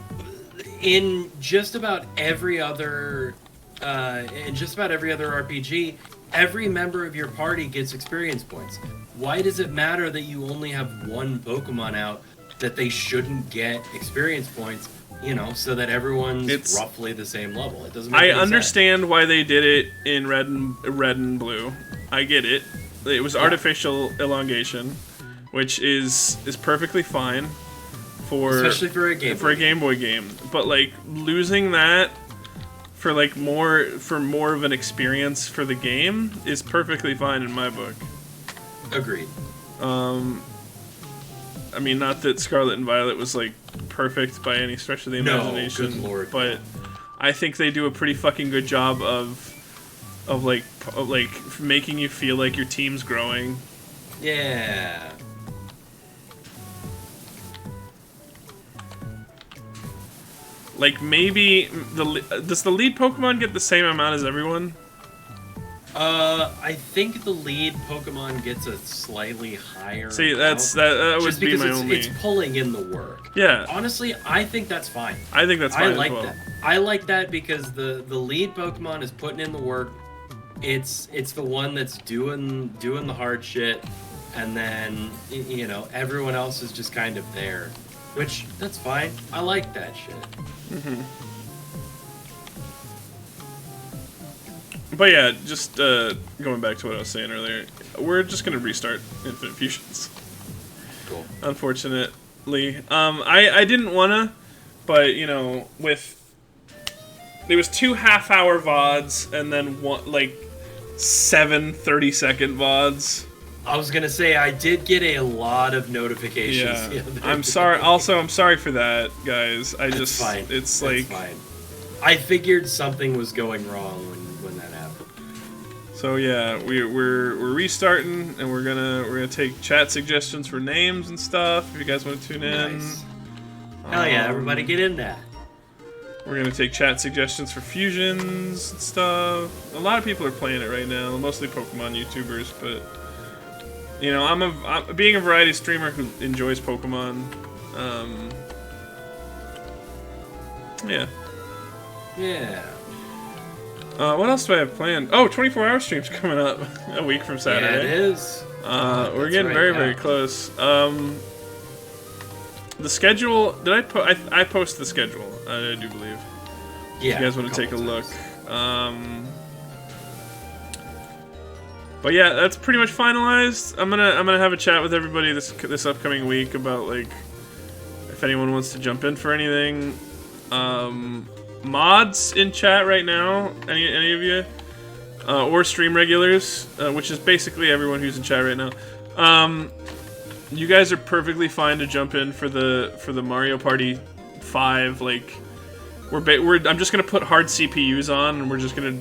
in just about every other RPG, every member of your party gets experience points. Why does it matter that you only have 1 Pokemon out that they shouldn't get experience points? You know, so that everyone's roughly the same level. It doesn't make any sense. I understand why they did it in red and blue. I get it. It was artificial elongation, which is perfectly fine especially for a Game Boy game. But like losing that for like more of an experience for the game is perfectly fine in my book. Agreed. I mean, not that Scarlet and Violet was like perfect by any stretch of the imagination, good Lord, but I think they do a pretty fucking good job of making you feel like your team's growing. Yeah. Like maybe does the lead Pokemon get the same amount as everyone? I think the lead Pokemon gets a slightly higher. See, amount, that would just be because my only. it's pulling in the work. Yeah. Honestly, I think that's fine. I think that's fine I like as well. that. I like that because the lead Pokemon is putting in the work. It's the one that's doing the hard shit, and then everyone else is just kind of there, which that's fine. I like that shit. Mm-hmm. But yeah, just going back to what I was saying earlier, we're just gonna restart Infinite Fusions. Cool. Unfortunately, I didn't wanna, but with there was 2 half-hour VODs and then one 7 30-second VODs. I was gonna say I did get a lot of notifications. Yeah, I'm sorry. Also, I'm sorry for that, guys. That's fine. It's That's fine. I figured something was going wrong when that happened. So yeah, we're restarting, and we're gonna take chat suggestions for names and stuff. If you guys want to tune in, Nice. Hell yeah, everybody get in that. We're gonna take chat suggestions for fusions and stuff. A lot of people are playing it right now, mostly Pokemon YouTubers, but I'm being a variety streamer who enjoys Pokemon. Yeah. Yeah. What else do I have planned? Oh, 24-hour stream's coming up a week from Saturday. Yeah, it is. We're getting very close. The schedule, I post the schedule, I do believe. Yeah. If you guys want to take a look. But yeah, that's pretty much finalized. I'm gonna have a chat with everybody this upcoming week about if anyone wants to jump in for anything. Mods in chat right now, any of you, or stream regulars, which is basically everyone who's in chat right now. You guys are perfectly fine to jump in for the Mario Party 5. I'm just gonna put hard CPUs on, and we're just gonna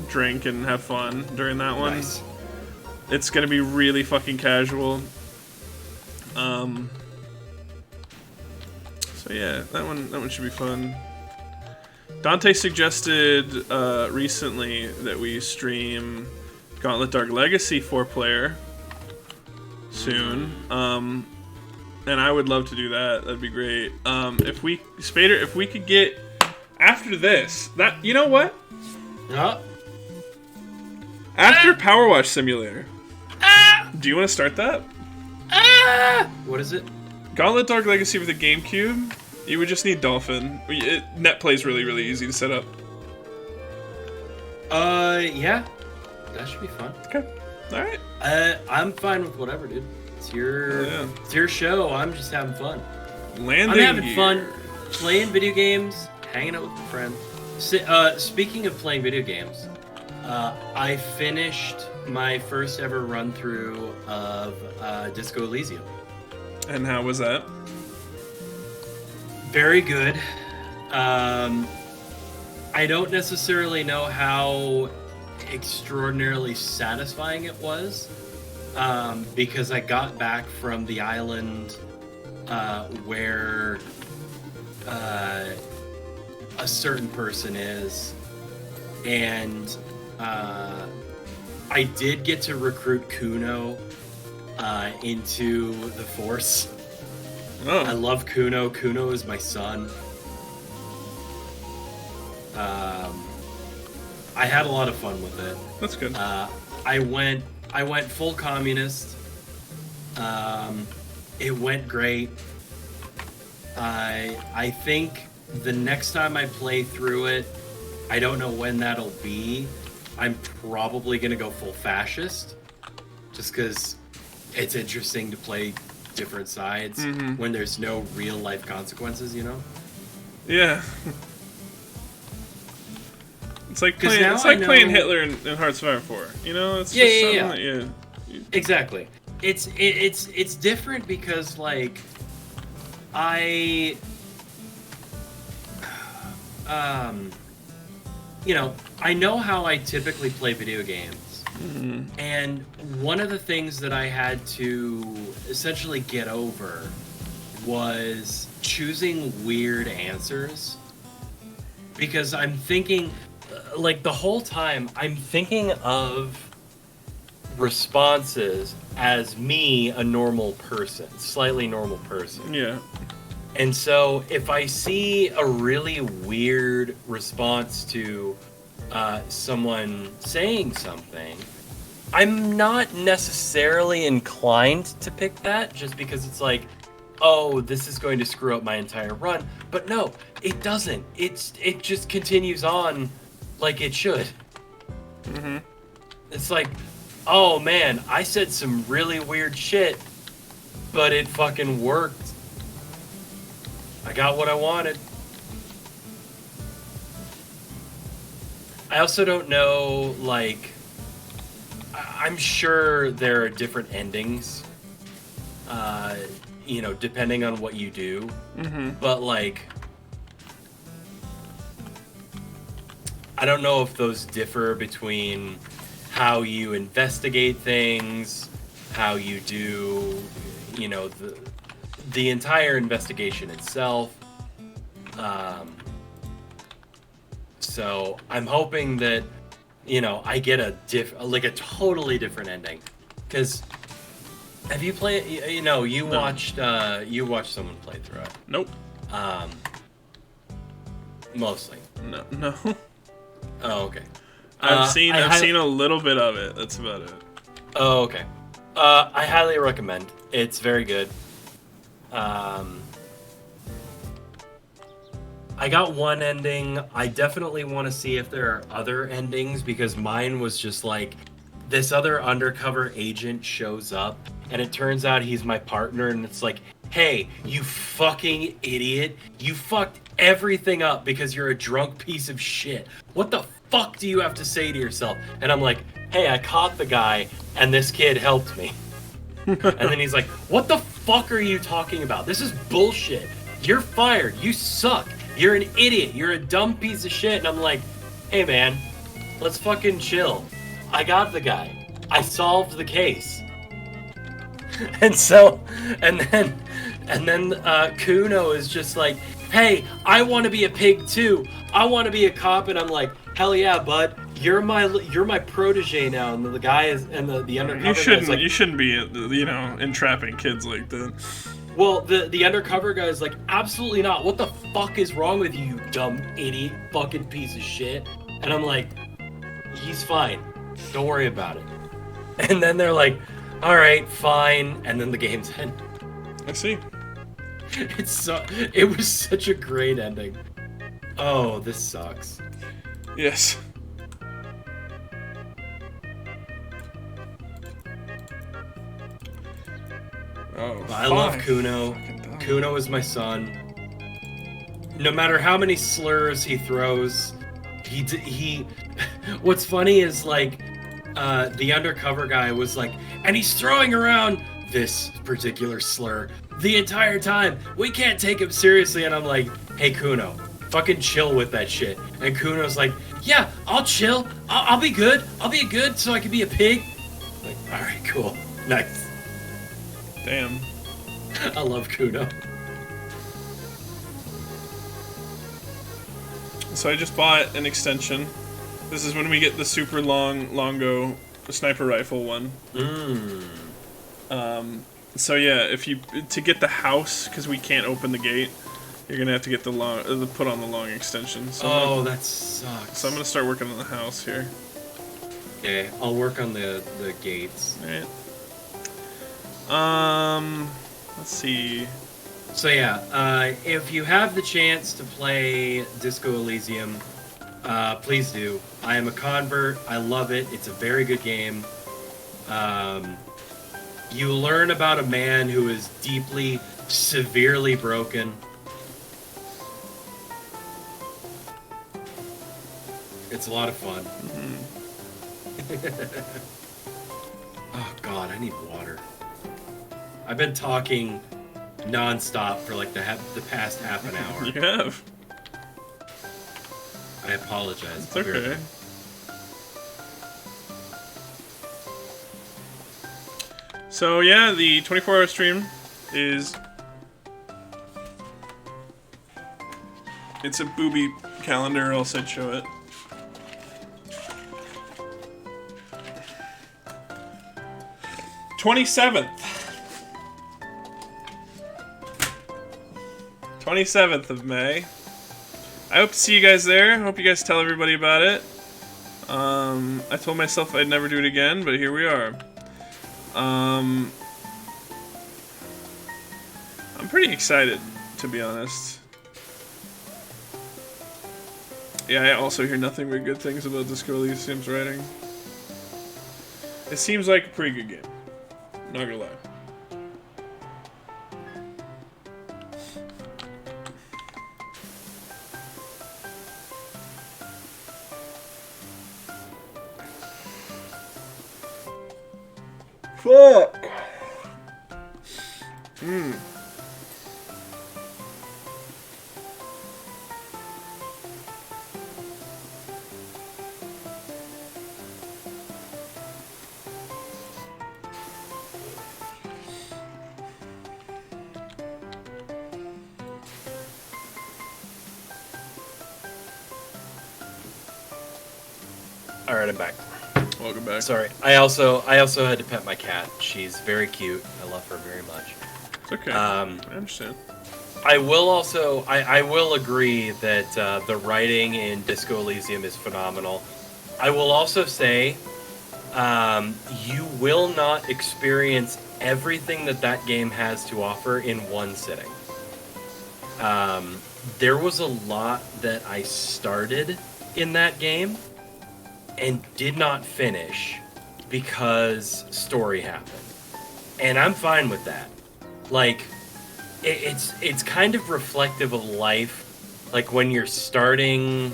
drink and have fun during that one. Nice. It's gonna be really fucking casual. So yeah, that one should be fun. Dante suggested recently that we stream Gauntlet Dark Legacy 4-player soon. And I would love to do that. That'd be great. If we could get after this, you know what? After Power Wash Simulator. Do you want to start that? What is it? Gauntlet Dark Legacy for the GameCube. You would just need Dolphin. Net play's really, really easy to set up. Yeah. That should be fun. Okay. Alright. I'm fine with whatever, dude. It's your show. I'm just having fun. Landing I'm having gear. fun playing video games, hanging out with a friend. Speaking of playing video games, I finished my first ever run through of Disco Elysium. And how was that? Very good. I don't necessarily know how extraordinarily satisfying it was, because I got back from the island where a certain person is, and I did get to recruit Kuno into the Force. Oh. I love Kuno. Kuno is my son. I had a lot of fun with it. That's good. I went full communist. It went great. I think the next time I play through it, I don't know when that'll be. I'm probably gonna go full fascist, just because it's interesting to play different sides when there's no real life consequences, Yeah. It's like playing Hitler in Hearts of Iron 4. It's just something that Exactly. It's different because I I know how I typically play video games. And one of the things that I had to essentially get over was choosing weird answers. Because I'm thinking, like the whole time I'm thinking of responses as me, a normal person, slightly normal person. Yeah. And so if I see a really weird response to someone saying something, I'm not necessarily inclined to pick that just because it's like, oh, this is going to screw up my entire run. But no, it doesn't. It just continues on like it should. Mm-hmm. It's like, oh man, I said some really weird shit, but it fucking worked. I got what I wanted. I also don't know, like, I'm sure there are different endings, you know, depending on what you do. Mm-hmm. But, like, I don't know if those differ between how you investigate things, how you do, you know, the entire investigation itself. So I'm hoping that, you know, I get a totally different ending. Because have you played? You know, you No. watched someone play through it. Nope. Mostly. No. Oh, okay. I've seen a little bit of it. That's about it. Oh, okay. I highly recommend. It's very good. I got one ending. I definitely want to see if there are other endings because mine was just like this other undercover agent shows up and it turns out he's my partner and it's like, hey, you fucking idiot. You fucked everything up because you're a drunk piece of shit. What the fuck do you have to say to yourself? And I'm like, hey, I caught the guy and this kid helped me. And then he's like, what the fuck are you talking about? This is bullshit. You're fired. You suck. You're an idiot. You're a dumb piece of shit. And I'm like, hey man, let's fucking chill. I got the guy. I solved the case. And so, and then Kuno is just like, hey, I want to be a pig too. I want to be a cop. And I'm like, hell yeah, bud. You're my protege now. And the guy is, and the undercover guy's like, you shouldn't be, you know, entrapping kids like that. Well, the undercover guy is like, absolutely not. What the fuck is wrong with you, you dumb idiot, fucking piece of shit? And I'm like, he's fine. Don't worry about it. And then they're like, all right, fine. And then the game's end. I see. It was such a great ending. Oh, this sucks. Yes. Oh, I love Kuno. Kuno is my son. No matter how many slurs he throws, he what's funny is like the undercover guy was like, and he's throwing around this particular slur the entire time. We can't take him seriously. And I'm like, hey Kuno, fucking chill with that shit. And Kuno's like, yeah, I'll chill. I'll be good. I'll be good so I can be a pig. I'm like, all right, cool, nice. Damn. I love Kuno. So I just bought an extension. This is when we get the super longo sniper rifle one. So yeah, to get the house, because we can't open the gate, you're gonna have to get put on the long extension. So that sucks. So I'm gonna start working on the house here. Okay, I'll work on the gates. Alright. Let's see. So yeah, if you have the chance to play Disco Elysium, please do. I am a convert. I love it. It's a very good game. You learn about a man who is deeply, severely broken. It's a lot of fun. Oh god, I need water. I've been talking non-stop for like the past half an hour. You have. I apologize. It's okay. So yeah, the 24-hour stream is... It's a booby calendar, or else I'd show it. 27th. 27th of May. I hope to see you guys there. I hope you guys tell everybody about it. I told myself I'd never do it again, but here we are. I'm pretty excited, to be honest. Yeah, I also hear nothing but good things about Disco Elysium's writing. It seems like a pretty good game. Not gonna lie. Fuck! All right, I'm back. Welcome back. Sorry, I also had to pet my cat. She's very cute. I love her very much. It's okay. I understand. I will also, I will agree that the writing in Disco Elysium is phenomenal. I will also say, you will not experience everything that game has to offer in one sitting. There was a lot that I started in that game and did not finish because story happened. And I'm fine with that. Like, it's kind of reflective of life, like when you're starting,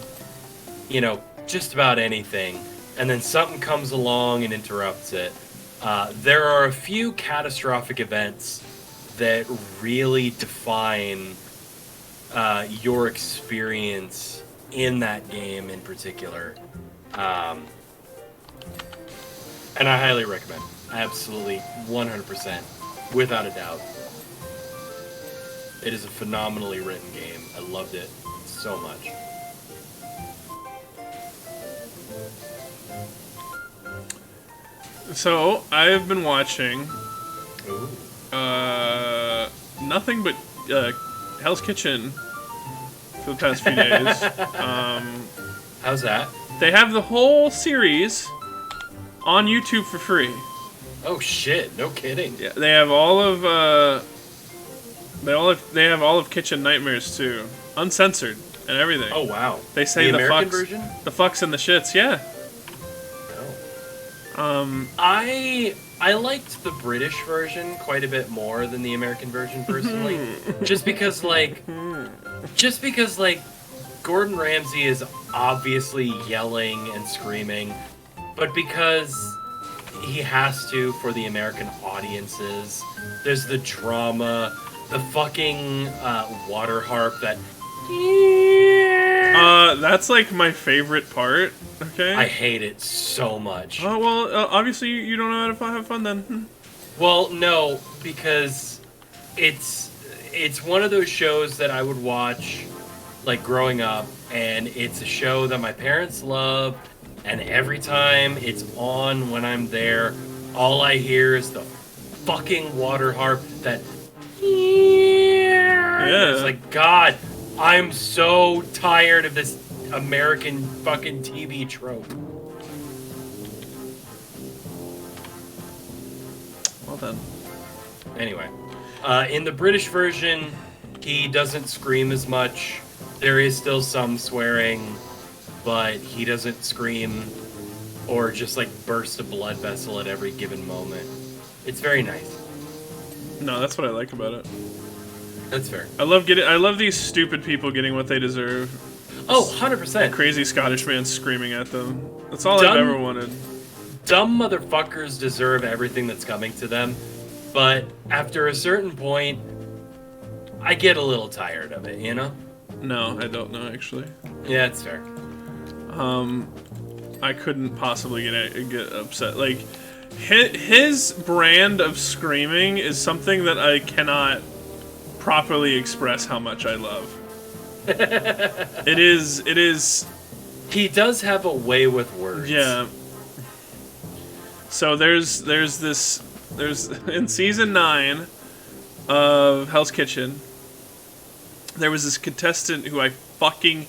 you know, just about anything, and then something comes along and interrupts it. There are a few catastrophic events that really define your experience in that game in particular. And I highly recommend. Absolutely, 100%, without a doubt. It is a phenomenally written game. I loved it so much. So, I've been watching Ooh. nothing but Hell's Kitchen for the past few days. How's that? They have the whole series on YouTube for free. Oh shit! No kidding. Yeah, they have all of they have all of Kitchen Nightmares too, uncensored and everything. Oh wow! They say the American fucks, version? the fucks and the shits. Yeah. Oh. I liked the British version quite a bit more than the American version personally, just because like Gordon Ramsay is obviously yelling and screaming, but because he has to for the American audiences, there's the drama, the fucking water harp that. That's like my favorite part. Okay. I hate it so much. Oh well, obviously you don't know how to have fun then. Well, no, because it's one of those shows that I would watch like growing up, and it's a show that my parents love, and every time it's on when I'm there, all I hear is the fucking water harp that. Yeah. It's like, God, I'm so tired of this American fucking TV trope. Well done. Anyway, in the British version, he doesn't scream as much. There is still some swearing, but he doesn't scream or just like burst a blood vessel at every given moment. It's very nice. No, that's what I like about it. That's fair. I love these stupid people getting what they deserve. Oh, 100%. Crazy Scottish man screaming at them. That's all I've ever wanted. Dumb motherfuckers deserve everything that's coming to them, but after a certain point, I get a little tired of it, you know? No, I don't know, actually. Yeah, it's fair. I couldn't possibly get upset. Like, his brand of screaming is something that I cannot properly express how much I love. It is. He does have a way with words. Yeah. So there's this There's in season 9 of Hell's Kitchen, there was this contestant who I fucking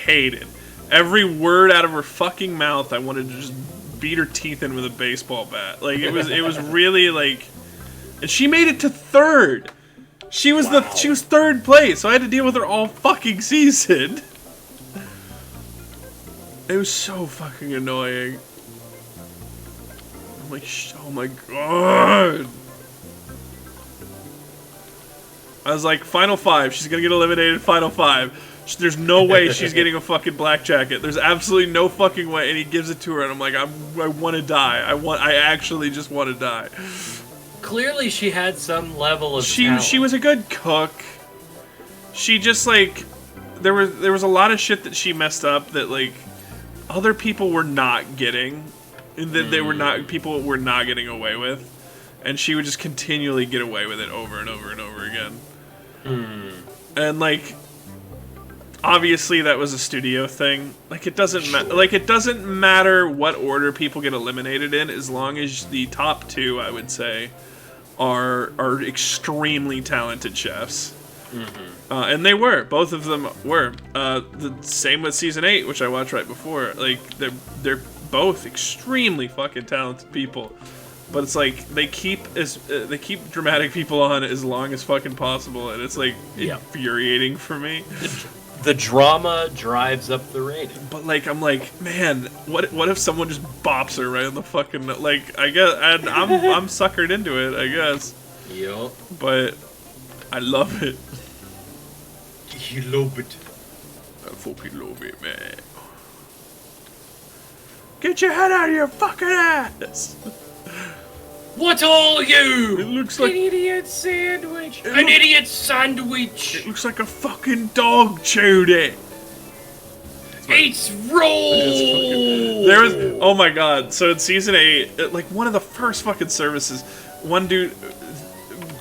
hated. Every word out of her fucking mouth, I wanted to just beat her teeth in with a baseball bat. Like it was really like, and she made it to 3rd. She was she was 3rd place, so I had to deal with her all fucking season. It was so fucking annoying. I'm like, oh my god. I was like, Final 5. She's gonna get eliminated. Final 5. There's no way she's getting a fucking black jacket. There's absolutely no fucking way. And he gives it to her, and I'm like, I want to die. I actually just want to die. Clearly, she had some level of talent. She was a good cook. She just like there was a lot of shit that she messed up that like other people were not getting, and that people were not getting away with, and she would just continually get away with it over and over and over again. And like, obviously that was a studio thing. Like it doesn't matter what order people get eliminated in, as long as the top 2, I would say, are extremely talented chefs. And they were. Both of them were. The same with season 8, which I watched right before. Like they're both extremely fucking talented people. But it's like they keep dramatic people on as long as fucking possible, and it's like infuriating for me. The drama drives up the rating. But like I'm like, man, what if someone just bops her right on the fucking, like, I guess, and I'm suckered into it, I guess. Yup. But I love it. You love it. I fucking love it, man. Get your head out of your fucking ass. What are you? It looks like an idiot sandwich. An idiot sandwich. It looks like a fucking dog chewed it. It's raw. There was, oh my god. So in season 8, like one of the first fucking services, one dude,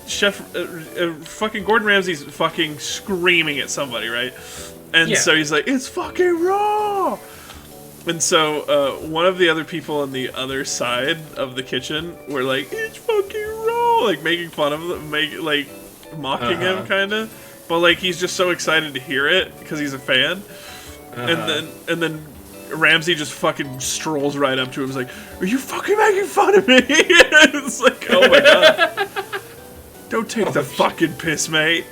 Chef, fucking Gordon Ramsay's fucking screaming at somebody, right? And so he's like, it's fucking raw. And so, one of the other people on the other side of the kitchen were like, it's fucking raw! Like, making fun of him, mocking him, kinda. But, like, he's just so excited to hear it, because he's a fan. And then Ramsay just fucking strolls right up to him and is like, are you fucking making fun of me? It's like, oh my god. Don't take the fucking piss, mate.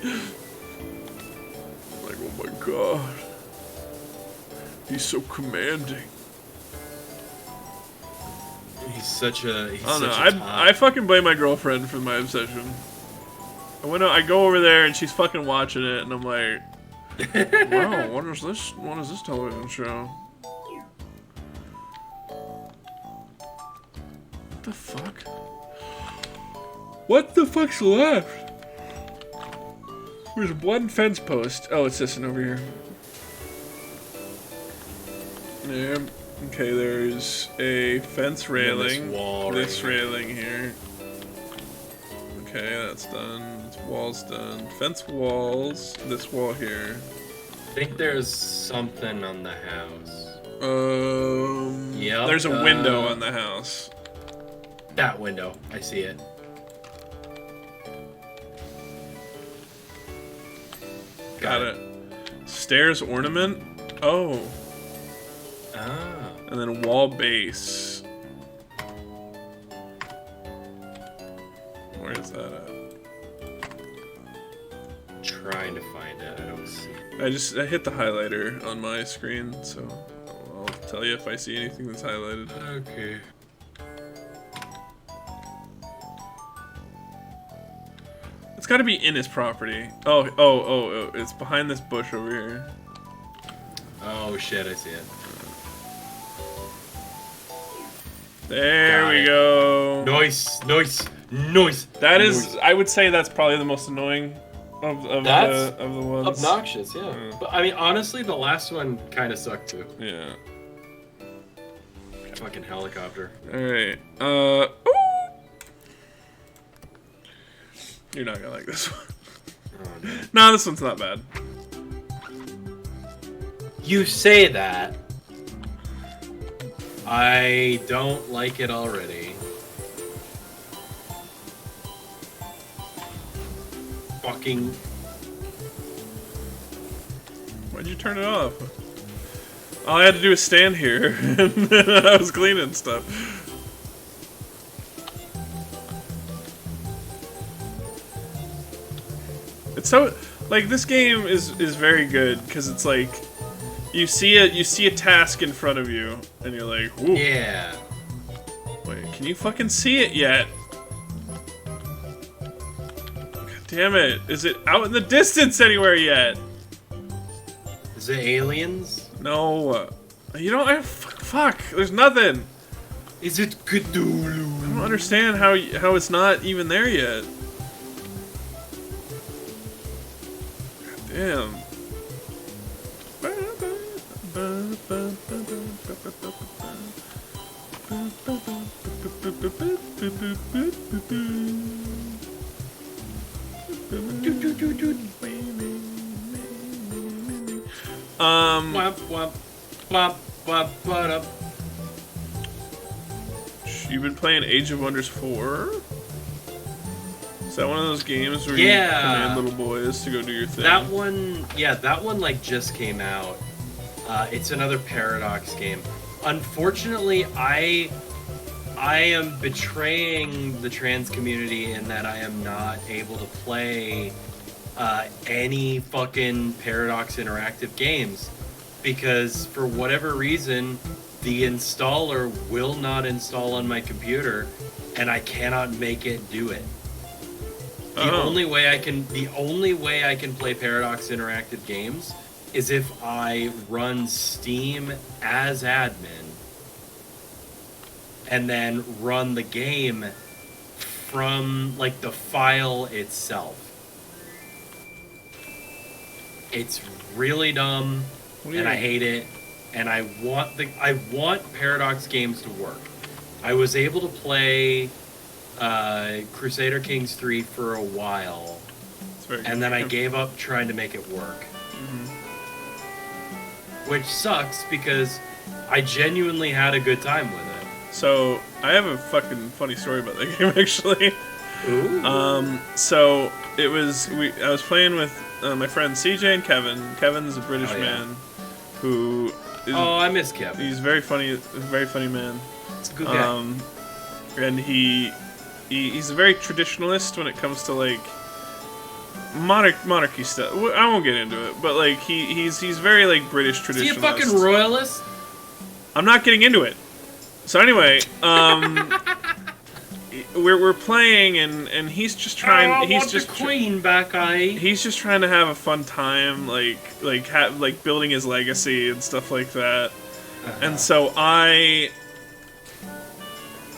Like, oh my god. He's so commanding. He's such a. I don't know. I fucking blame my girlfriend for my obsession. I go over there and she's fucking watching it, and I'm like, wow, what is this? What is this television show? What the fuck? What the fuck's left? There's one fence post. Oh, it's this one over here. Yeah. Okay, there's a fence railing. This railing here. Okay, that's done. This wall's done. Fence walls. This wall here. I think there's something on the house. Yeah. There's a window on the house. That window. I see it. Got it. Stairs ornament. Oh. Ah. And then wall base. Where is that at? I'm trying to find it. I don't see it. I hit the highlighter on my screen, so I'll tell you if I see anything that's highlighted. Okay. It's got to be in his property. Oh, it's behind this bush over here. Oh shit, I see it. There we go. Nice. That is, I would say that's probably the most annoying of the ones. Obnoxious, yeah. But I mean, honestly, the last one kind of sucked too. Yeah. Fucking helicopter. All right. You're not gonna like this one. Oh, no. No, this one's not bad. You say that. I don't like it already. fucking... Why'd you turn it off? All I had to do was stand here, and I was cleaning stuff. It's so... Like, this game is very good, because it's like... You see a task in front of you, and you're like, whoa. Yeah. Wait, can you fucking see it yet? God damn it. Is it out in the distance anywhere yet? Is it aliens? No. You don't... Fuck. There's nothing. Is it Cthulhu? I don't understand how it's not even there yet. God damn. You've been playing Age of Wonders 4? Is that one of those games where you command little boys to go do your thing? That one like just came out. It's another Paradox game. Unfortunately, I am betraying the trans community in that I am not able to play any fucking Paradox interactive games because for whatever reason the installer will not install on my computer and I cannot make it do it. The only way I can play Paradox interactive games is if I run Steam as admin and then run the game from like the file itself. It's really dumb and I hate it and I want Paradox games to work. I was able to play Crusader Kings 3 for a while and then I gave up trying to make it work. Which sucks because I genuinely had a good time with it. So, I have a fucking funny story about that game, actually. Ooh. So, it was... I was playing with my friends CJ and Kevin. Kevin's a British man who... I miss Kevin. He's very funny man. It's a good guy. And he's a very traditionalist when it comes to, like... monarchy stuff. I won't get into it, but like he's very like British traditionalist. Is he a fucking royalist? I'm not getting into it. So anyway, we're playing and he's just trying. He's just the queen back. He's just trying to have a fun time, like building his legacy and stuff like that. And so I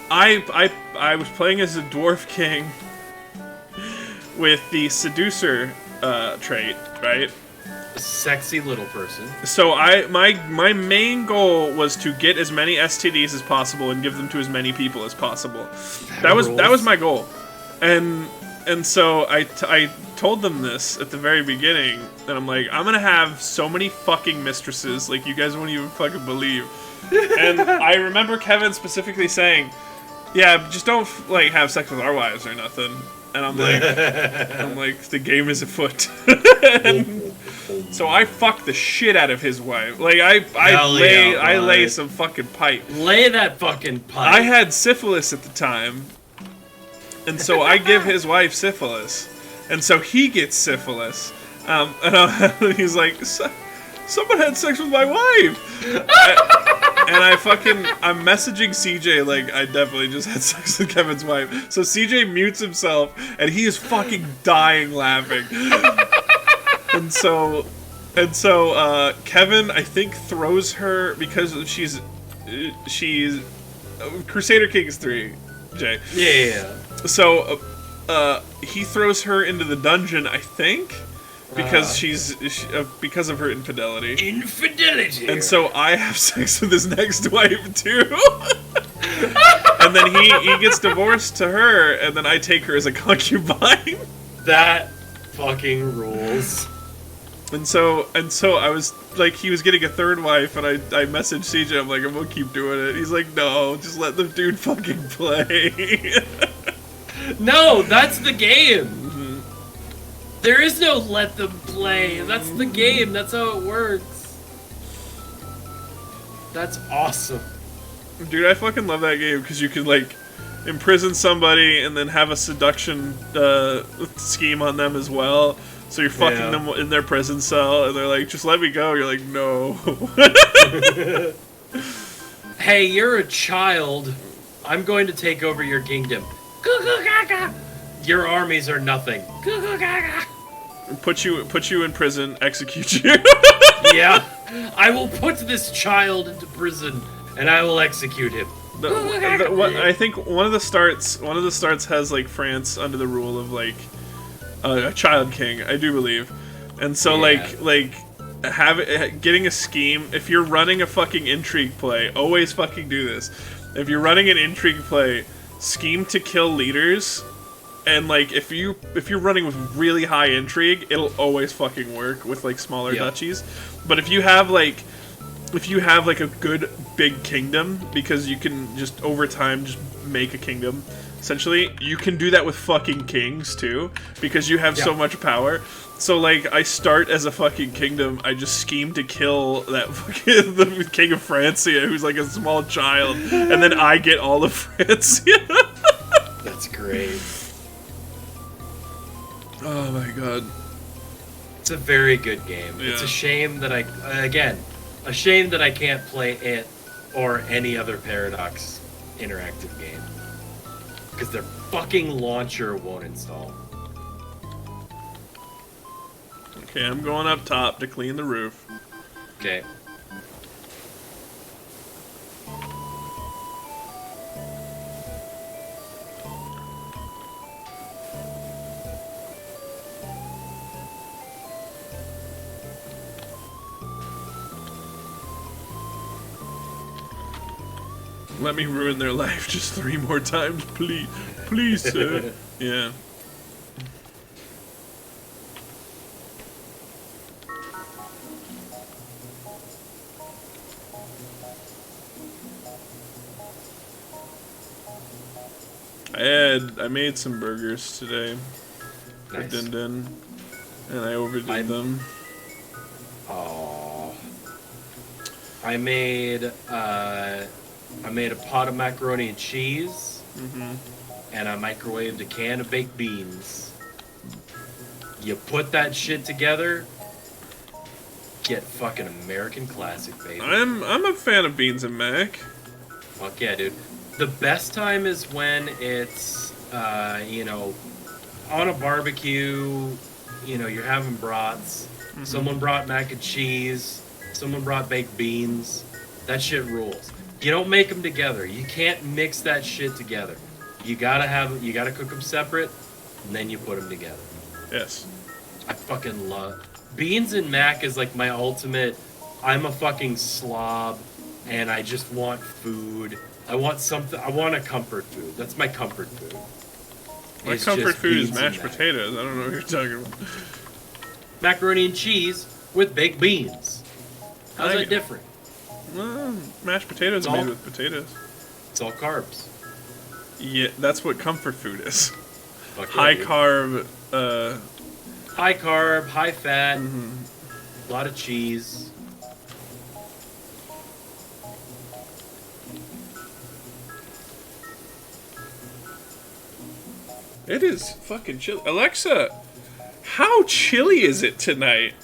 was playing as a dwarf king. With the seducer trait, right? Sexy little person. So my main goal was to get as many STDs as possible and give them to as many people as possible. That was my goal, and so I told them this at the very beginning, and I'm like, I'm gonna have so many fucking mistresses, like you guys won't even fucking believe. And I remember Kevin specifically saying, "Yeah, just don't like have sex with our wives or nothing." And I'm like, the game is afoot. So I fucked the shit out of his wife. Like I lay some fucking pipe. Lay that fucking pipe. I had syphilis at the time, and so I give his wife syphilis, and so he gets syphilis. And he's like, someone had sex with my wife. And I'm messaging CJ like I definitely just had sex with Kevin's wife. So CJ mutes himself and he is fucking dying laughing. and so Kevin I think throws her because she's Crusader Kings 3, Jay. Yeah. So he throws her into the dungeon, I think. Because because of her infidelity. Infidelity. And so I have sex with his next wife too. And then he gets divorced to her, and then I take her as a concubine. That fucking rules. And so I was like, he was getting a third wife, and I messaged CJ. I'm like, I'm gonna keep doing it. He's like, no, just let the dude fucking play. No, that's the game. There is no let them play. That's the game. That's how it works. That's awesome. Dude, I fucking love that game because you can, like, imprison somebody and then have a seduction scheme on them as well. So you're fucking them in their prison cell, and they're like, just let me go. You're like, no. Hey, you're a child. I'm going to take over your kingdom. Your armies are nothing. Put you in prison, execute you. Yeah. I will put this child into prison, and I will execute him. I think one of the starts has, like, France under the rule of, like, a child king, I do believe. And so, getting a scheme, if you're running a fucking intrigue play, always fucking do this. If you're running an intrigue play, scheme to kill leaders, and, like, if you're running with really high intrigue, it'll always fucking work with, like, smaller duchies. But if you have a good big kingdom, because you can just over time just make a kingdom, essentially, you can do that with fucking kings too, because you have so much power. So, like, I start as a fucking kingdom, I just scheme to kill that fucking the king of Francia, who's like a small child, and then I get all of Francia. That's great. Oh my god. It's a very good game. Yeah. It's a shame that I can't play it or any other Paradox interactive game. Because their fucking launcher won't install. Okay, I'm going up top to clean the roof. Okay. Let me ruin their life just 3 more times, please. Please, sir. Yeah. I made some burgers today. For Nice. Din Din. And I overdid them. Oh. I made a pot of macaroni and cheese, and I microwaved a can of baked beans. You put that shit together, get fucking American classic, baby. I'm a fan of beans and mac. Fuck yeah, dude. The best time is when it's, on a barbecue, you're having brats. Someone brought mac and cheese. Someone brought baked beans. That shit rules. You don't make them together. You can't mix that shit together. You gotta cook them separate, and then you put them together. Yes. I fucking love beans and mac is like my ultimate. I'm a fucking slob, and I just want food. I want something. I want a comfort food. That's my comfort food. My It's comfort just food is beans and mashed mac. potatoes. I don't know what you're talking about. Macaroni and cheese with baked beans. How's that different? Well, mashed potatoes are made with potatoes. It's all carbs. Yeah, that's what comfort food is. Fuck yeah, High dude. carb, High carb, high fat, a lot of cheese. It is fucking chilly. Alexa, how chilly is it tonight?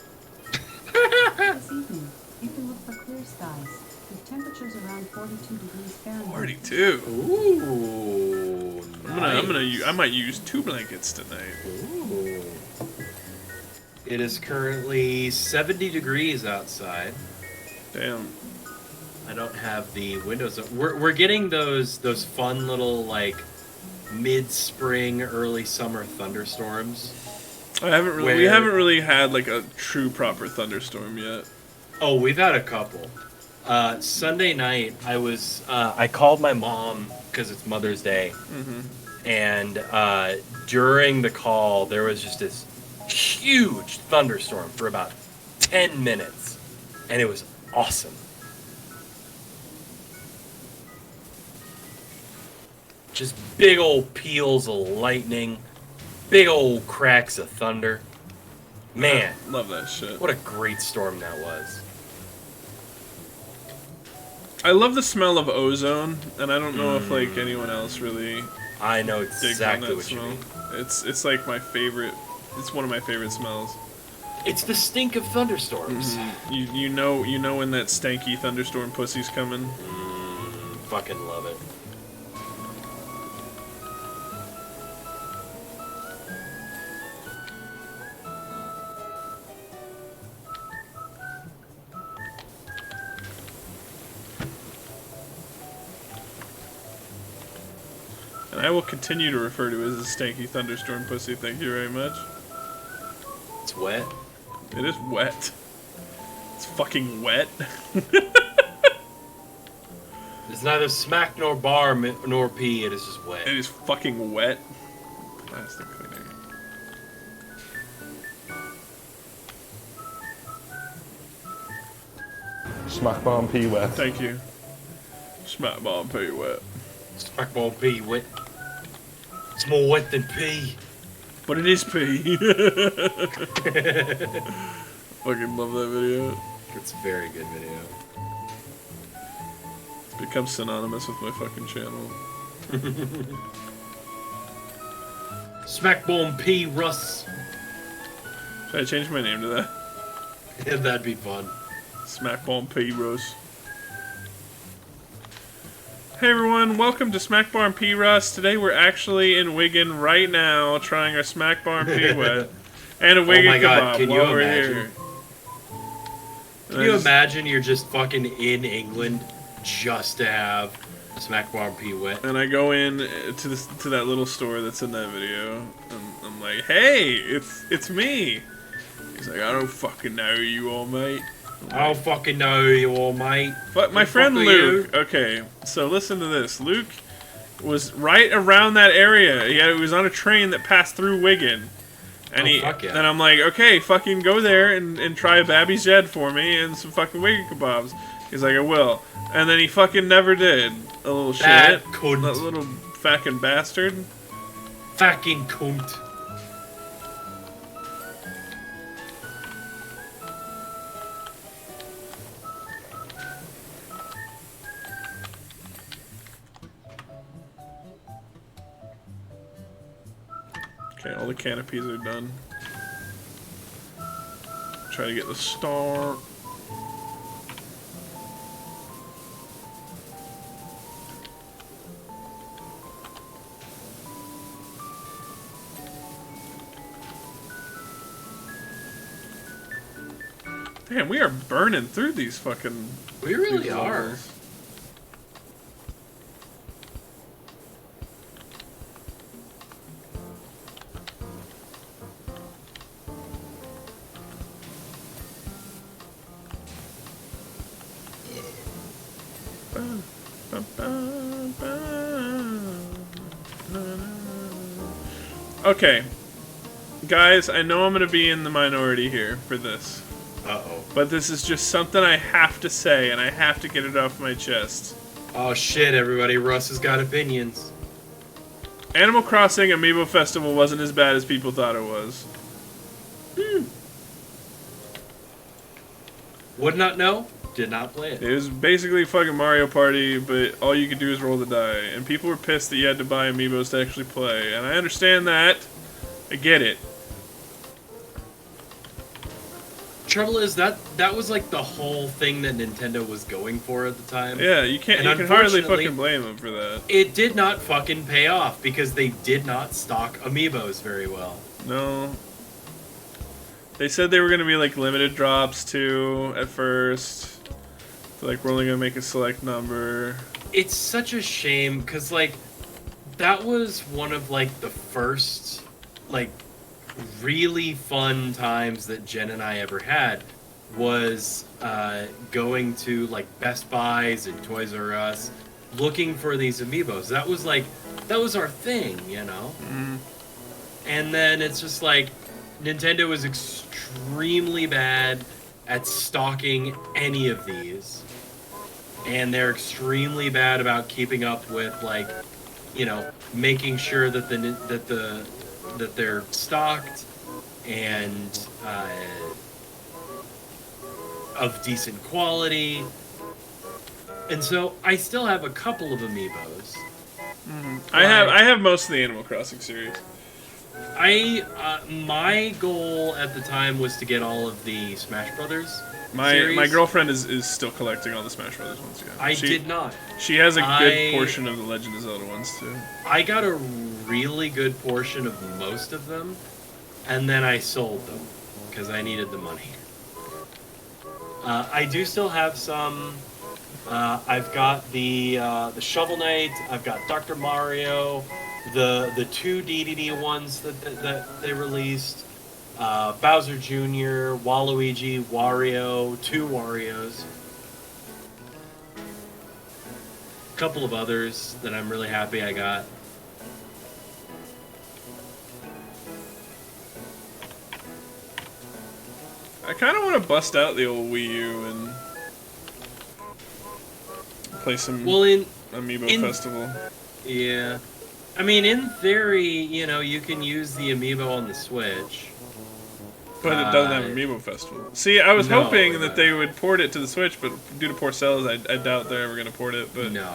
This evening, you can look for clear skies with temperatures around 42 degrees Fahrenheit. 42. Ooh, I might use 2 blankets tonight. Ooh. It is currently 70 degrees outside. Damn. I don't have the windows up. We're getting those fun little like mid-spring, early summer thunderstorms. We haven't really had like a true proper thunderstorm yet. Oh, we've had a couple. Sunday night, I called my mom because it's Mother's Day, and during the call, there was just this huge thunderstorm for about 10 minutes, and it was awesome. Just big old peals of lightning, big old cracks of thunder. Man, Love that shit. what a great storm that was. I love the smell of ozone, and I don't know if like anyone else really I know digs on exactly that what you smell. mean. It's like my favorite. It's one of my favorite smells. It's the stink of thunderstorms. You know when that stanky thunderstorm pussy's coming. Fucking love it. And I will continue to refer to it as a stanky thunderstorm pussy. Thank you very much. It's wet. It is wet. It's fucking wet. It's neither smack nor bar nor pee. It is just wet. It is fucking wet. Plastic cleaner. Smack bomb pee wet. Thank you. Smack bomb pee wet. Smack ball pee wet. It's more wet than pee. But it is pee. Fucking love that video. It's a very good video. It's become synonymous with my fucking channel. Smack bomb pee Russ. Should I change my name to that? Yeah, that'd be fun. Smack Bomb P Rust. Hey everyone, welcome to Smack Bar and P Rust. Today we're actually in Wigan right now, trying our Smack Bar and P Wet and a Wigan my God, kebab can you while we're imagine? here. Can you imagine you're just fucking in England just to have Smack bomb pee wet? And I go in to that little store that's in that video, and I'm like, "Hey, it's me." He's like, "I don't fucking know you all, mate." I don't fucking know you all, mate. But my Who the friend fuck are Luke, you? okay, so listen to this. Luke was right around that area. He was on a train that passed through Wigan. And fuck yeah. and I'm like, okay, fucking go there and try a Babby's Jed for me and some fucking Wigan kebabs. He's like, I will. And then he fucking never did. A little That shit. cunt. That little fucking bastard. Fucking cunt. Okay, all the canopies are done. Try to get the star. Damn, we are burning through these fucking... We really these are. levels. Okay, guys, I know I'm going to be in the minority here for this, Uh-oh. but this is just something I have to say, and I have to get it off my chest. Oh shit, everybody. Russ has got opinions. Animal Crossing Amiibo Festival wasn't as bad as people thought it was. Would not know. Did not play it. It was basically fucking Mario Party, but all you could do is roll the die. And people were pissed that you had to buy amiibos to actually play. And I understand that. I get it. Trouble is that was like the whole thing that Nintendo was going for at the time. Yeah, you can't. And You can hardly unfortunately, fucking blame them for that. It did not fucking pay off because they did not stock amiibos very well. No. They said they were gonna be like limited drops too at first. Like we're only gonna make a select number. It's such a shame because like that was one of like the first like really fun times that Jen and I ever had was going to like Best Buys and Toys R Us looking for these amiibos. That was our thing, you know. And then it's just like Nintendo was extremely bad at stocking any of these. And they're extremely bad about keeping up with, like, you know, making sure that they're stocked. and of decent quality. And so I still have a couple of amiibos. I have most of the Animal Crossing series. My goal at the time was to get all of the Smash Brothers series. My girlfriend is still collecting all the Smash Brothers ones. Yeah. I did not. She has a good portion of the Legend of Zelda ones too. I got a really good portion of most of them, and then I sold them because I needed the money. I do still have some. I've got the Shovel Knight. I've got Dr. Mario, the two DDD ones that they released, Bowser Jr., Waluigi, Wario, 2 Warios, a couple of others that I'm really happy I got. I kind of want to bust out the old Wii U and play some Amiibo Festival. Yeah. I mean, in theory, you know, you can use the Amiibo on the Switch. But it doesn't have Amiibo Festival. See, I was hoping that they would port it to the Switch, but due to poor sales, I doubt they're ever going to port it. But no.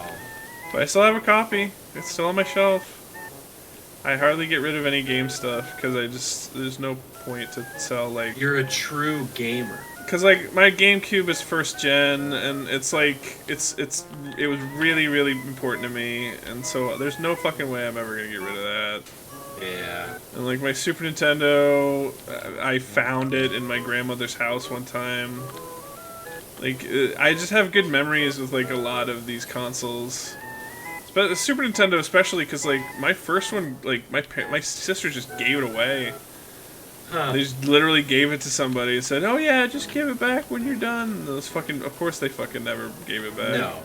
But I still have a copy. It's still on my shelf. I hardly get rid of any game stuff, because there's no point to sell, like... You're a true gamer. Because, like, my GameCube is first gen, and it's like, it was really, really important to me, and so there's no fucking way I'm ever gonna get rid of that. Yeah. And, like, my Super Nintendo, I found it in my grandmother's house one time. Like, I just have good memories with, like, a lot of these consoles. But the Super Nintendo especially, because, like, my first one, like, my sister just gave it away. Huh. They just literally gave it to somebody and said, "Oh yeah, just give it back when you're done." And those fucking, of course, they fucking never gave it back. No.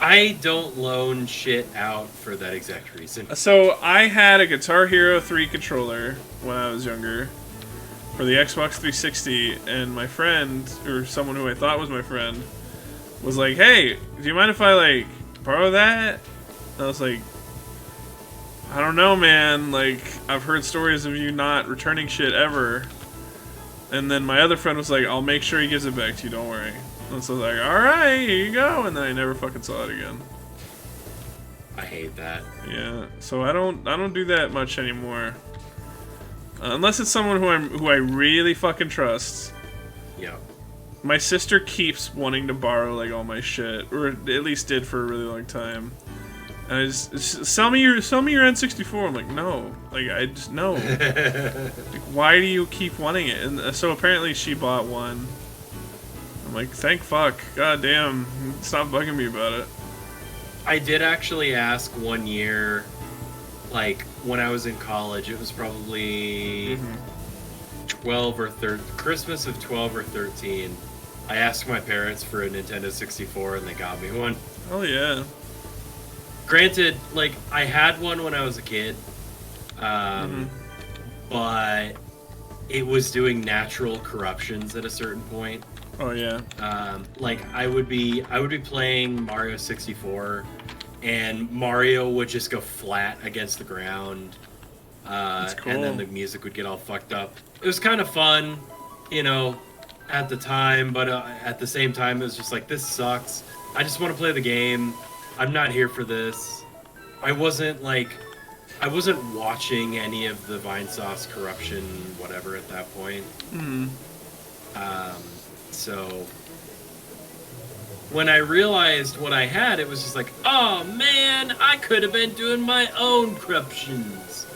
I don't loan shit out for that exact reason. So I had a Guitar Hero 3 controller when I was younger for the Xbox 360, and my friend, or someone who I thought was my friend, was like, "Hey, do you mind if I like borrow that?" And I was like, I don't know, man. Like, I've heard stories of you not returning shit ever. And then my other friend was like, I'll make sure he gives it back to you, don't worry. And so I was like, alright, here you go. And then I never fucking saw it again. I hate that. Yeah, so I don't do that much anymore. Unless it's someone who I really fucking trust. Yeah. My sister keeps wanting to borrow, like, all my shit. Or at least did for a really long time. And I just sell me your N64. I'm like, no, like I just no. Like, why do you keep wanting it? And so apparently she bought one. I'm like, thank fuck, god damn, stop bugging me about it. I did actually ask one year, like when I was in college. It was probably 12 or 13, Christmas of 12 or 13. I asked my parents for a Nintendo 64, and they got me one. Oh yeah. Granted, like, I had one when I was a kid, but it was doing natural corruptions at a certain point. Oh yeah. Like, I would be playing Mario 64, and Mario would just go flat against the ground, That's cool. and then the music would get all fucked up. It was kind of fun, you know, at the time, but at the same time, it was just like, this sucks. I just want to play the game. I'm not here for this. I wasn't watching any of the Vinesauce corruption, whatever, at that point. So when I realized what I had, it was just like, oh man, I could have been doing my own corruptions.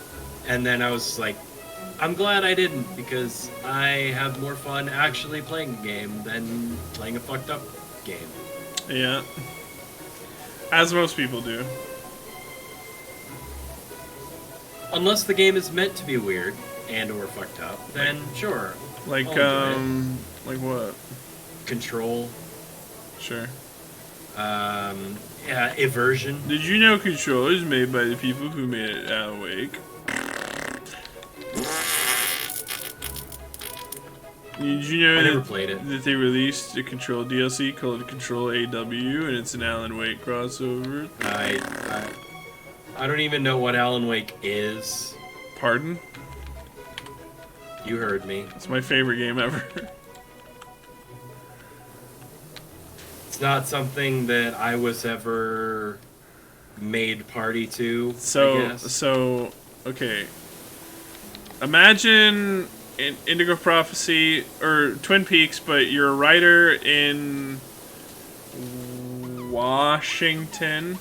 And then I was like, I'm glad I didn't, because I have more fun actually playing a game than playing a fucked up game. Yeah. As most people do. Unless the game is meant to be weird and or fucked up, then sure. Like, I'll enjoy it. like what? Control. Sure. Yeah, Eversion. Did you know Control is made by the people who made Alan Wake? Did you know I never played it. that they released a Control DLC called Control AW, and it's an Alan Wake crossover? I don't even know what Alan Wake is. Pardon? You heard me. It's my favorite game ever. It's not something that I was ever made party to. I So, guess. so, okay. Imagine Indigo Prophecy or Twin Peaks, but you're a writer in Washington,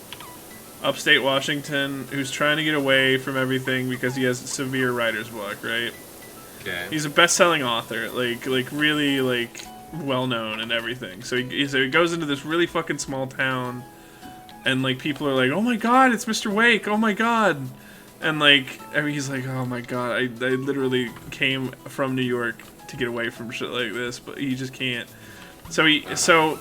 upstate Washington, who's trying to get away from everything because he has severe writer's block, right? Okay. He's a best-selling author, like really like well-known and everything. So he goes into this really fucking small town, and like people are like, "Oh my god, it's Mr. Wake! Oh my god!" And like, I mean, he's like, "Oh my god, I literally came from New York to get away from shit like this," but he just can't. So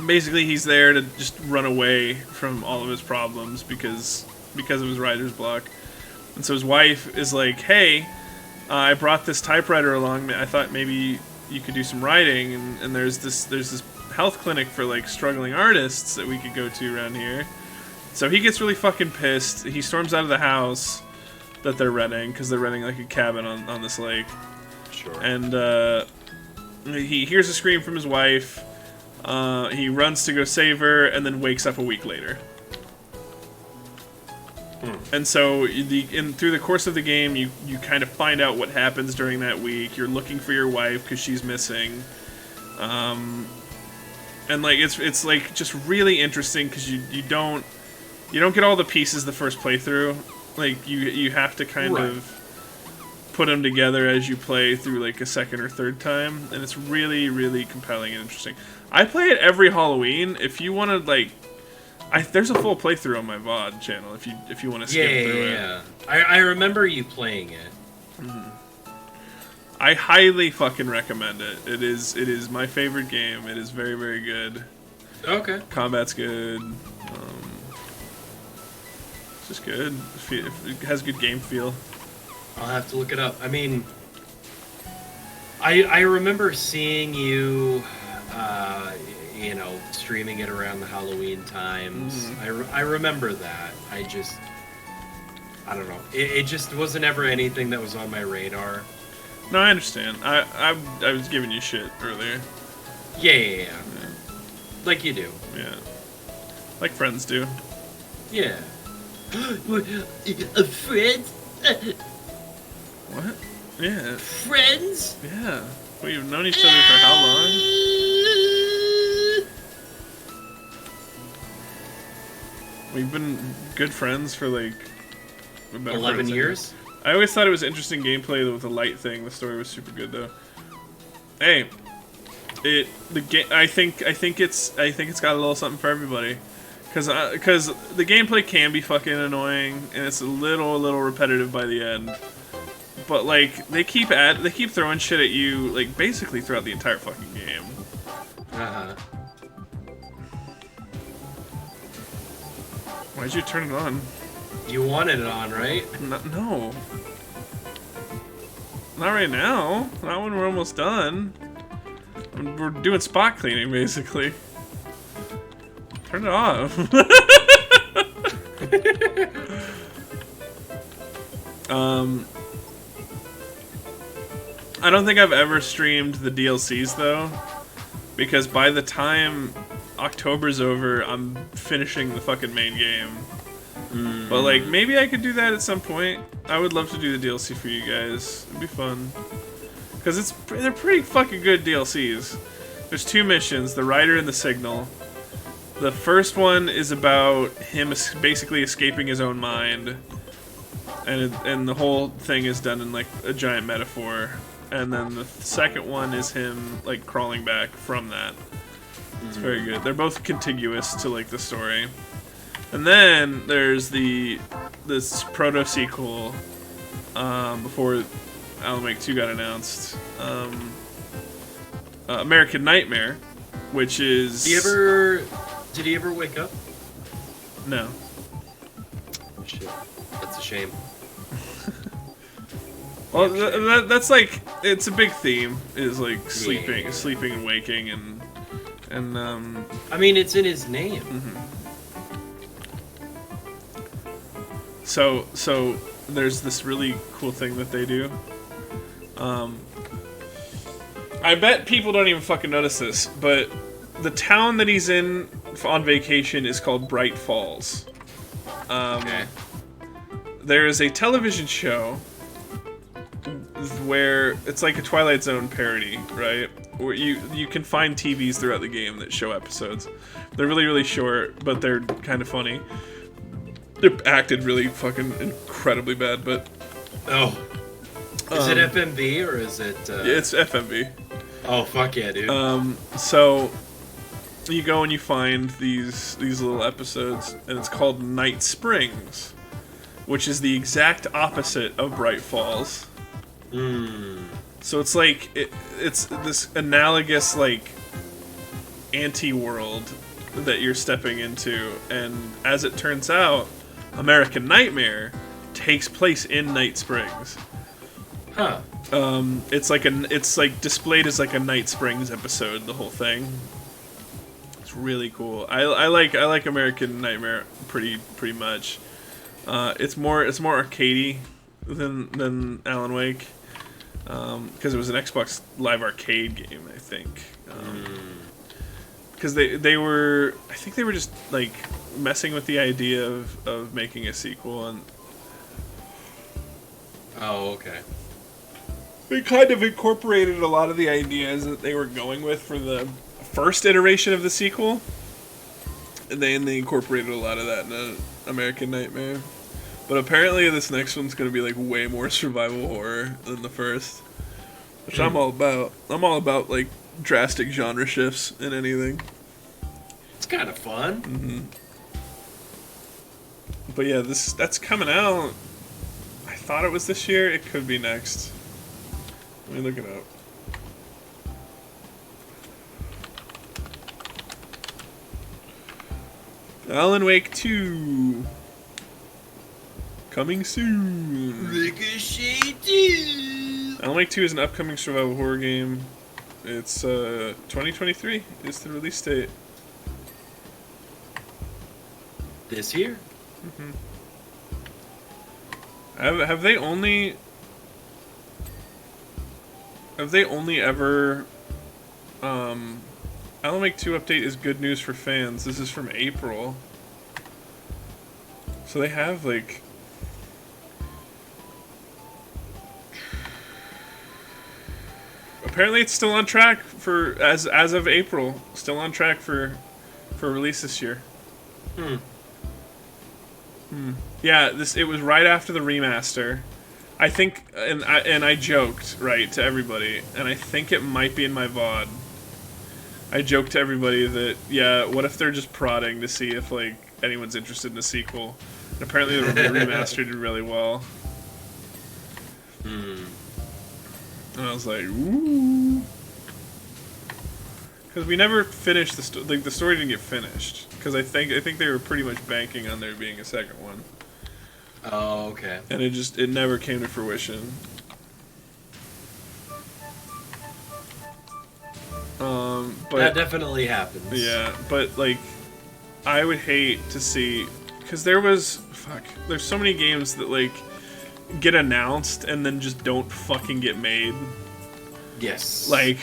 basically he's there to just run away from all of his problems because of his writer's block. And so his wife is like, "Hey, I brought this typewriter along. I thought maybe you could do some writing, and there's this health clinic for like struggling artists that we could go to around here." So he gets really fucking pissed. He storms out of the house that they're renting, because they're renting like a cabin on this lake. Sure. And he hears a scream from his wife. He runs to go save her, and then wakes up a week later. And so through the course of the game, you kind of find out what happens during that week. You're looking for your wife because she's missing. And like it's like just really interesting because you don't get all the pieces the first playthrough. Like you have to kind of put them together as you play through like a second or third time, and it's really, really compelling and interesting. I play it every Halloween. If you want to like, there's a full playthrough on my VOD channel. If you want to skip through it. Yeah. I remember you playing it. I highly fucking recommend it. It is my favorite game. It is very, very good. Okay. Combat's good. It's just good. It has good game feel. I'll have to look it up. I mean, I remember seeing you, streaming it around the Halloween times. I remember that. I don't know. It just wasn't ever anything that was on my radar. No, I understand. I was giving you shit earlier. Yeah. Like you do. Yeah. Like friends do. Yeah. Friends? What? Yeah. Friends? Yeah. We've known each other for how long? We've been good friends for like 11 years? I always thought it was interesting gameplay with the light thing. The story was super good though. Hey, I think it's got a little something for everybody, because the gameplay can be fucking annoying and it's a little repetitive by the end. But like they keep throwing shit at you like basically throughout the entire fucking game. Uh-huh. Why'd you turn it on? You wanted it on, right? No. Not right now. Not when we're almost done. We're doing spot cleaning, basically. Turn it off. I don't think I've ever streamed the DLCs, though. Because by the time October's over, I'm finishing the fucking main game. But like, maybe I could do that at some point. I would love to do the DLC for you guys. It'd be fun. Because they're pretty fucking good DLCs. There's 2 missions, the Rider and the Signal. The first one is about him basically escaping his own mind. And the whole thing is done in like a giant metaphor. And then the second one is him like crawling back from that. It's very good. They're both contiguous to like the story. And then there's this proto sequel before Alan Wake 2 got announced. American Nightmare, which is. Did he ever wake up? No. Shit, that's a shame. Well, that's like, it's a big theme. Is like sleeping and waking and. I mean, it's in his name. So there's this really cool thing that they do, I bet people don't even fucking notice this, but the town that he's in on vacation is called Bright Falls. Okay. There is a television show where it's like a Twilight Zone parody, right? Where you can find TVs throughout the game that show episodes. They're really, really short, but they're kind of funny. They're acted really fucking incredibly bad, but... Oh. Is it FMV or is it... It's FMV. Oh, fuck yeah, dude. So... You go and you find these little episodes, and it's called Night Springs, which is the exact opposite of Bright Falls. So it's like it's this analogous like anti-world that you're stepping into, and as it turns out, American Nightmare takes place in Night Springs. Huh. It's like displayed as like a Night Springs episode, the whole thing. Really cool. I like American Nightmare pretty much. It's more arcadey than Alan Wake, because it was an Xbox Live Arcade game, I think. Because they were, I think they were just like messing with the idea of making a sequel, and oh, okay. they kind of incorporated a lot of the ideas that they were going with for the first iteration of the sequel, and they incorporated a lot of that in American Nightmare. But apparently this next one's going to be like way more survival horror than the first, which I'm all about. I'm all about like drastic genre shifts in anything. It's kind of fun. But yeah, that's coming out. I thought it was this year. It could be next. Let me look it up. Alan Wake 2. Coming soon. Ricochet 2. Alan Wake 2 is an upcoming survival horror game. It's 2023 is the release date. This year? Have they only ever Alan Wake 2 update is good news for fans. This is from April. So they have like apparently it's still on track for as of April. Still on track for release this year. Yeah, it was right after the remaster. I think, and I joked right to everybody, and I think it might be in my VOD. I joked to everybody that, yeah, what if they're just prodding to see if, like, anyone's interested in a sequel? And apparently the remaster did really well. And I was like, ooh. Because we never finished the story didn't get finished. Because I think they were pretty much banking on there being a second one. Oh, okay. And it never came to fruition. But that definitely happens. Yeah, but like, I would hate to see, because there's so many games that like get announced and then just don't fucking get made. Yes. Like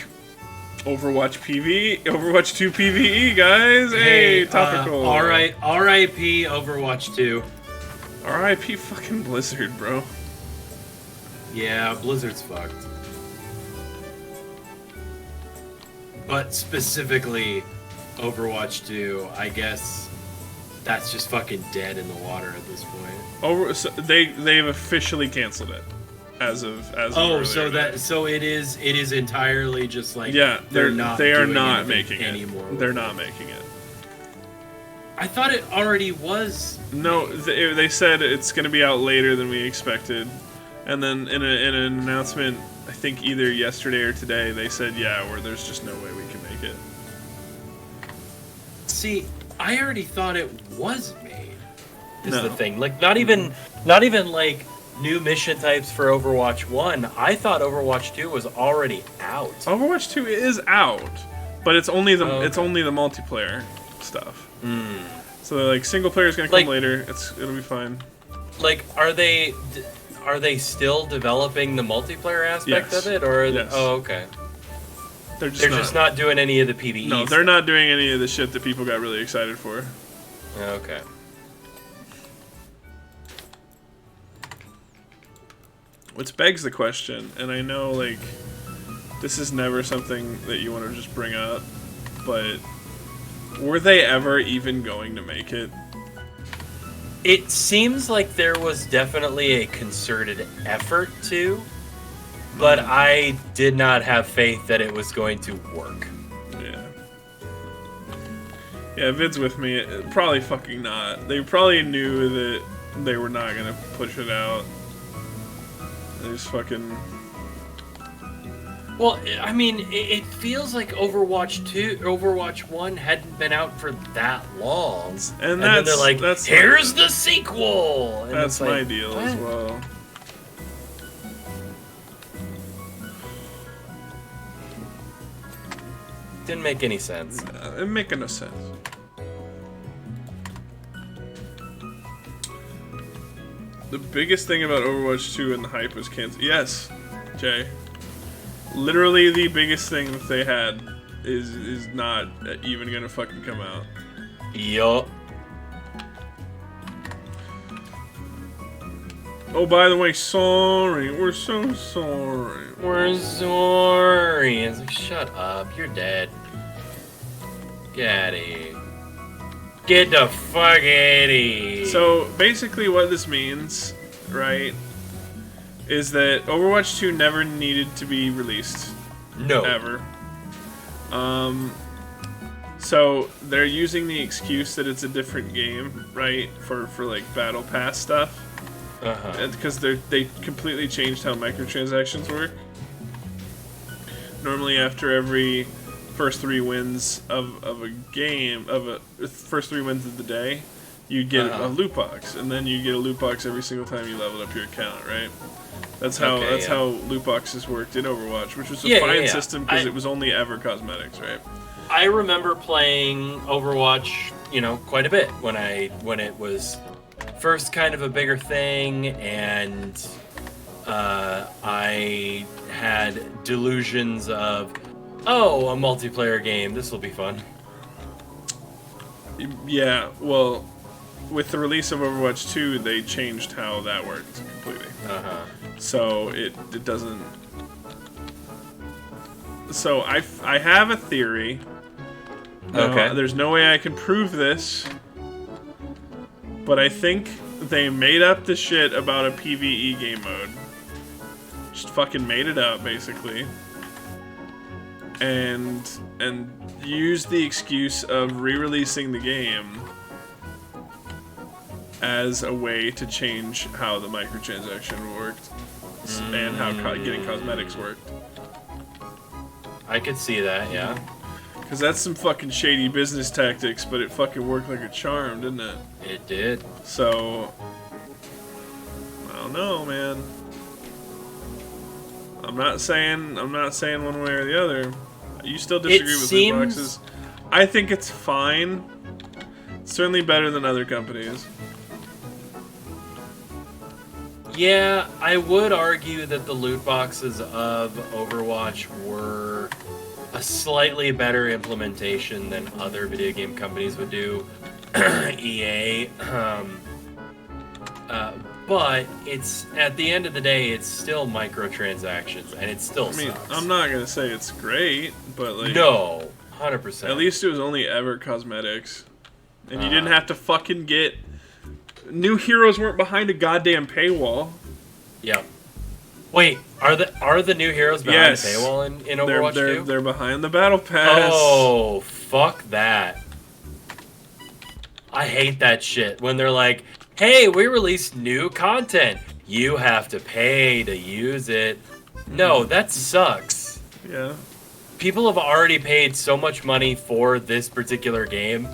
Overwatch 2 PvE, guys. Hey, topical. R.I.P. Overwatch 2. R.I.P. fucking Blizzard, bro. Yeah, Blizzard's fucked. But specifically, Overwatch 2, I guess that's just fucking dead in the water at this point. So they've officially canceled it as of oh, so it is entirely just like they are not making it anymore. They're not making it. I thought it already was. No, they said it's going to be out later than we expected, and then in an announcement, I think either yesterday or today, they said there's just no way we can make it. See, I already thought it was made. Is No. the thing like not even like new mission types for Overwatch 1. I thought Overwatch 2 was already out. Overwatch 2 is out, but it's only the Okay. multiplayer stuff. So like single player is going to come later. It'll be fine. Like, are they are they still developing the multiplayer aspect Yes. of it, or Yes. oh, okay. They're Just not doing any of the PvE. No, they're not doing any of the shit that people got really excited for. Okay. Which begs the question, and I know, like, this is never something that you want to just bring up, but were they ever even going to make it? It seems like there was definitely a concerted effort to, but I did not have faith that it was going to work. Yeah. Yeah, Vid's with me. Probably fucking not. They probably knew that they were not gonna push it out. They just fucking... Well, I mean, it feels like Overwatch 1 hadn't been out for that long. And then they're like, here's the sequel! And that's it's like, my deal as what? well. Didn't make any sense. It making no sense. The biggest thing about Overwatch 2 and the hype was cancel. Yes, Jay. Literally the biggest thing that they had is not even gonna fucking come out. Yup. Oh, by the way, sorry. We're so sorry. We're sorry. It's like, shut up. You're dead. Get out of here. Get the fuck out of here. So basically, what this means, right, is that Overwatch 2 never needed to be released. No. Ever. So they're using the excuse that it's a different game, right, for like battle pass stuff. Because they completely changed how microtransactions work. Normally, after every first 3 wins of a game, first 3 wins of the day, you get a loot box, and then you get a loot box every single time you level up your account, right? That's how how loot boxes worked in Overwatch, which was a fine system because it was only ever cosmetics, right? I remember playing Overwatch, quite a bit when it was first kind of a bigger thing, and I had delusions of, oh, a multiplayer game, this will be fun. Yeah, well, with the release of Overwatch 2, they changed how that worked completely. So it doesn't... So I have a theory. Okay. There's no way I can prove this, but I think they made up the shit about a PvE game mode. Just fucking made it up, basically. And used the excuse of re-releasing the game as a way to change how the microtransaction worked and how getting cosmetics worked. I could see that, yeah. Because that's some fucking shady business tactics, but it fucking worked like a charm, didn't it? It did. So, I don't know, man. I'm not saying one way or the other. You still disagree with loot boxes? I think it's fine. It's certainly better than other companies. Yeah, I would argue that the loot boxes of Overwatch were a slightly better implementation than other video game companies would do. EA. But it's, at the end of the day, it's still microtransactions, and it still sucks. I'm not gonna say it's great, but like... No, 100%. At least it was only ever cosmetics. And you didn't have to fucking get... New heroes weren't behind a goddamn paywall. Yep. Wait, are the new heroes behind the paywall in Overwatch 2? They're behind the battle pass. Oh, fuck that. I hate that shit when they're like, hey, we released new content. You have to pay to use it. No, that sucks. Yeah. People have already paid so much money for this particular game.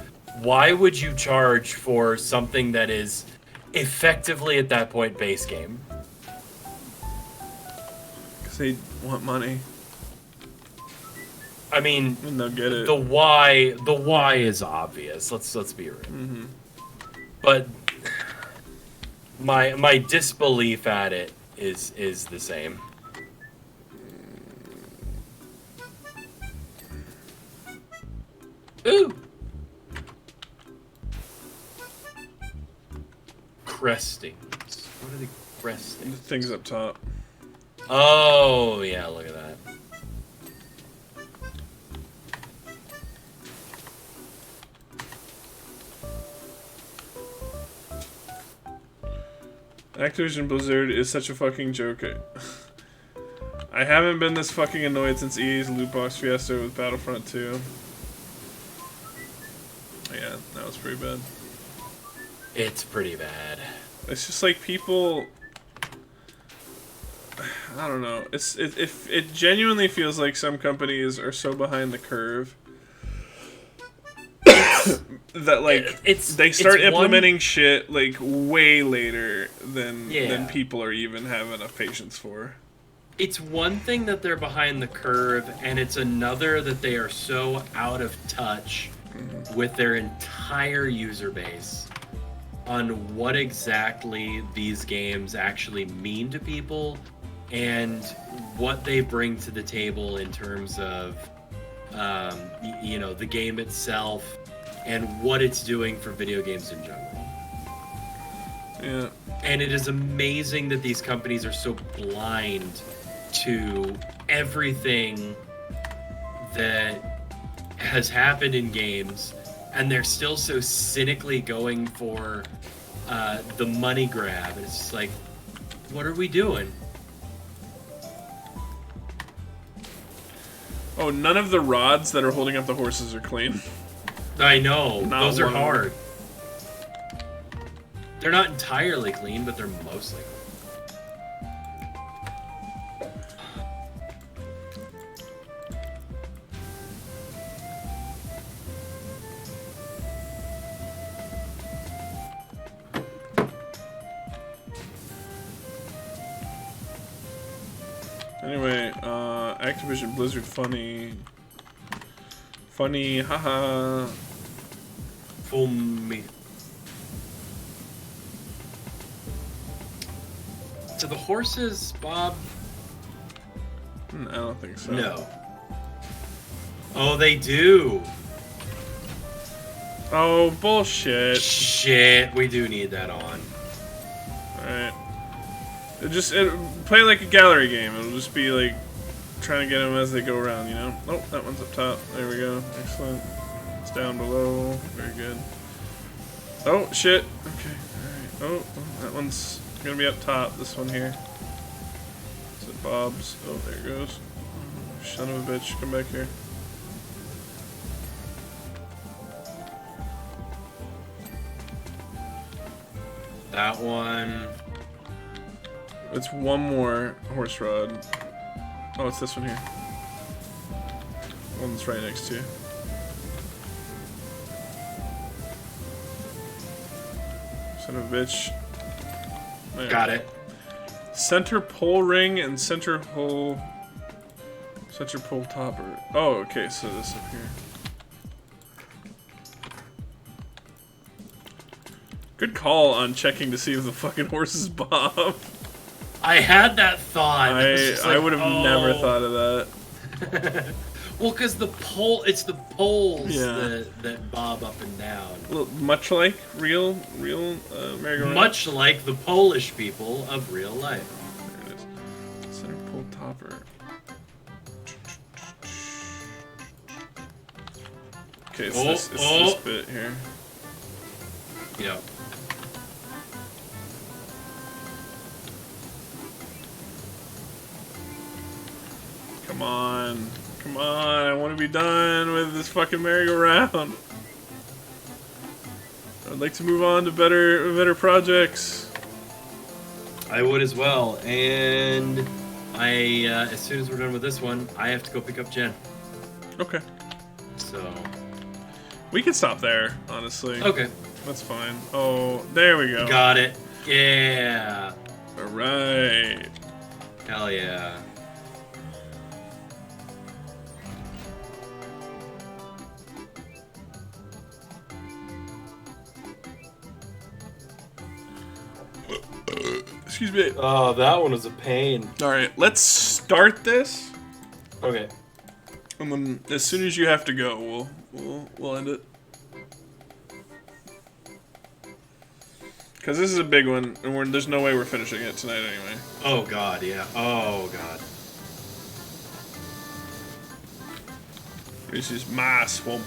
Why would you charge for something that is effectively at that point base game? Because they want money. I mean, And they'll get it. the why is obvious. Let's be real. Mm-hmm. But my disbelief at it is the same. Ooh. Crestings. What are the crestings? The things up top. Oh, yeah, look at that. Activision Blizzard is such a fucking joke. I haven't been this fucking annoyed since EA's loot box fiesta with Battlefront 2. Yeah, that was pretty bad. It's pretty bad. It's just like people. I don't know. It genuinely feels like some companies are so behind the curve that like they start implementing shit like way later than people are even have enough patience for. It's one thing that they're behind the curve, and it's another that they are so out of touch with their entire user base on what exactly these games actually mean to people and what they bring to the table in terms of you know, the game itself and what it's doing for video games in general. Yeah. And it is amazing that these companies are so blind to everything that has happened in games, and they're still so cynically going for the money grab. And it's just like, what are we doing? Oh, none of the rods that are holding up the horses are clean. I know. Not Those are one. hard. They're not entirely clean, but they're mostly clean. Anyway, Activision Blizzard funny, haha. For me. Do the horses, Bob? I don't think so. No. Oh, they do. Oh, bullshit. Shit, we do need that on. Alright. Play like a gallery game. It'll just be like trying to get them as they go around, you know? Oh, that one's up top. There we go. Excellent. It's down below. Very good. Oh, shit. Okay, alright. Oh, that one's gonna be up top. This one here. Is it Bob's? Oh, there it goes. Son of a bitch. Come back here. That one. It's one more horse rod. Oh, it's this one here. One that's right next to you. Son of a bitch. There. Got it. Center pole ring and center pole topper. Oh, okay, so this up here. Good call on checking to see if the fucking horses bob. I had that thought. I would have never thought of that. Well, because it's the poles Yeah. that bob up and down. Well, much like real merry-go-round. Much like the Polish people of real life. There it is. Center pole topper. Okay, so it's this bit here. Yep. Come on. Come on, I want to be done with this fucking merry-go-round. I'd like to move on to better projects. I would as well. And as soon as we're done with this one, I have to go pick up Jen. Okay. So. We can stop there, honestly. Okay. That's fine. Oh, there we go. Got it. Yeah. Alright. Hell yeah. Excuse me. Oh, that one was a pain. All right, let's start this, Okay. and then as soon as you have to go, we'll end it. Because this is a big one, and there's no way we're finishing it tonight anyway. Oh god, yeah. Oh god. This is my swamp.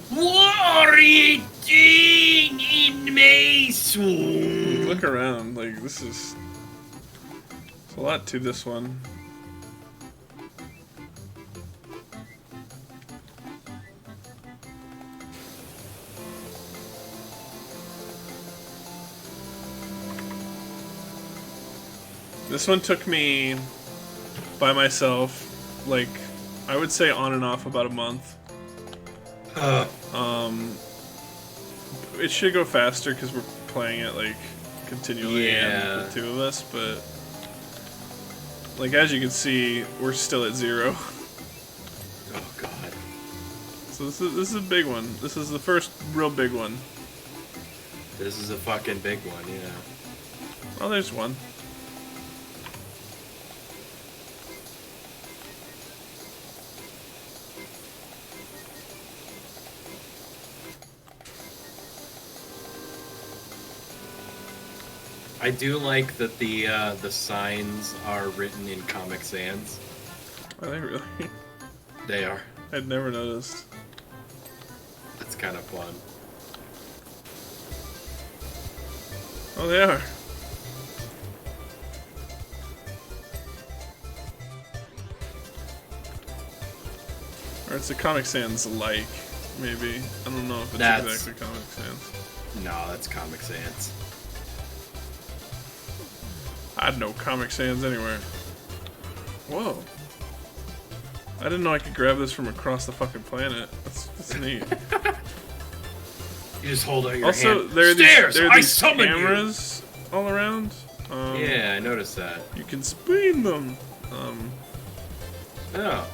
What are you doing in my swamp? Look around, like this is. There's a lot to this one. This one took me by myself, like, I would say on and off about a month. It should go faster because we're playing it, like, continually and the two of us, but, like, as you can see, we're still at 0. Oh god. So this is a big one. This is the first real big one. This is a fucking big one, yeah. Well, there's one. I do like that the signs are written in Comic Sans. Are they really? They are. I'd never noticed. That's kind of fun. Oh, they are. Or it's a Comic Sans like, maybe. I don't know if it's exactly Comic Sans. No, that's Comic Sans. I'd know Comic Sans anywhere. Whoa. I didn't know I could grab this from across the fucking planet. That's neat. You just hold out your Also, hand. there are these cameras all around. Yeah, I noticed that. You can spin them. Oh.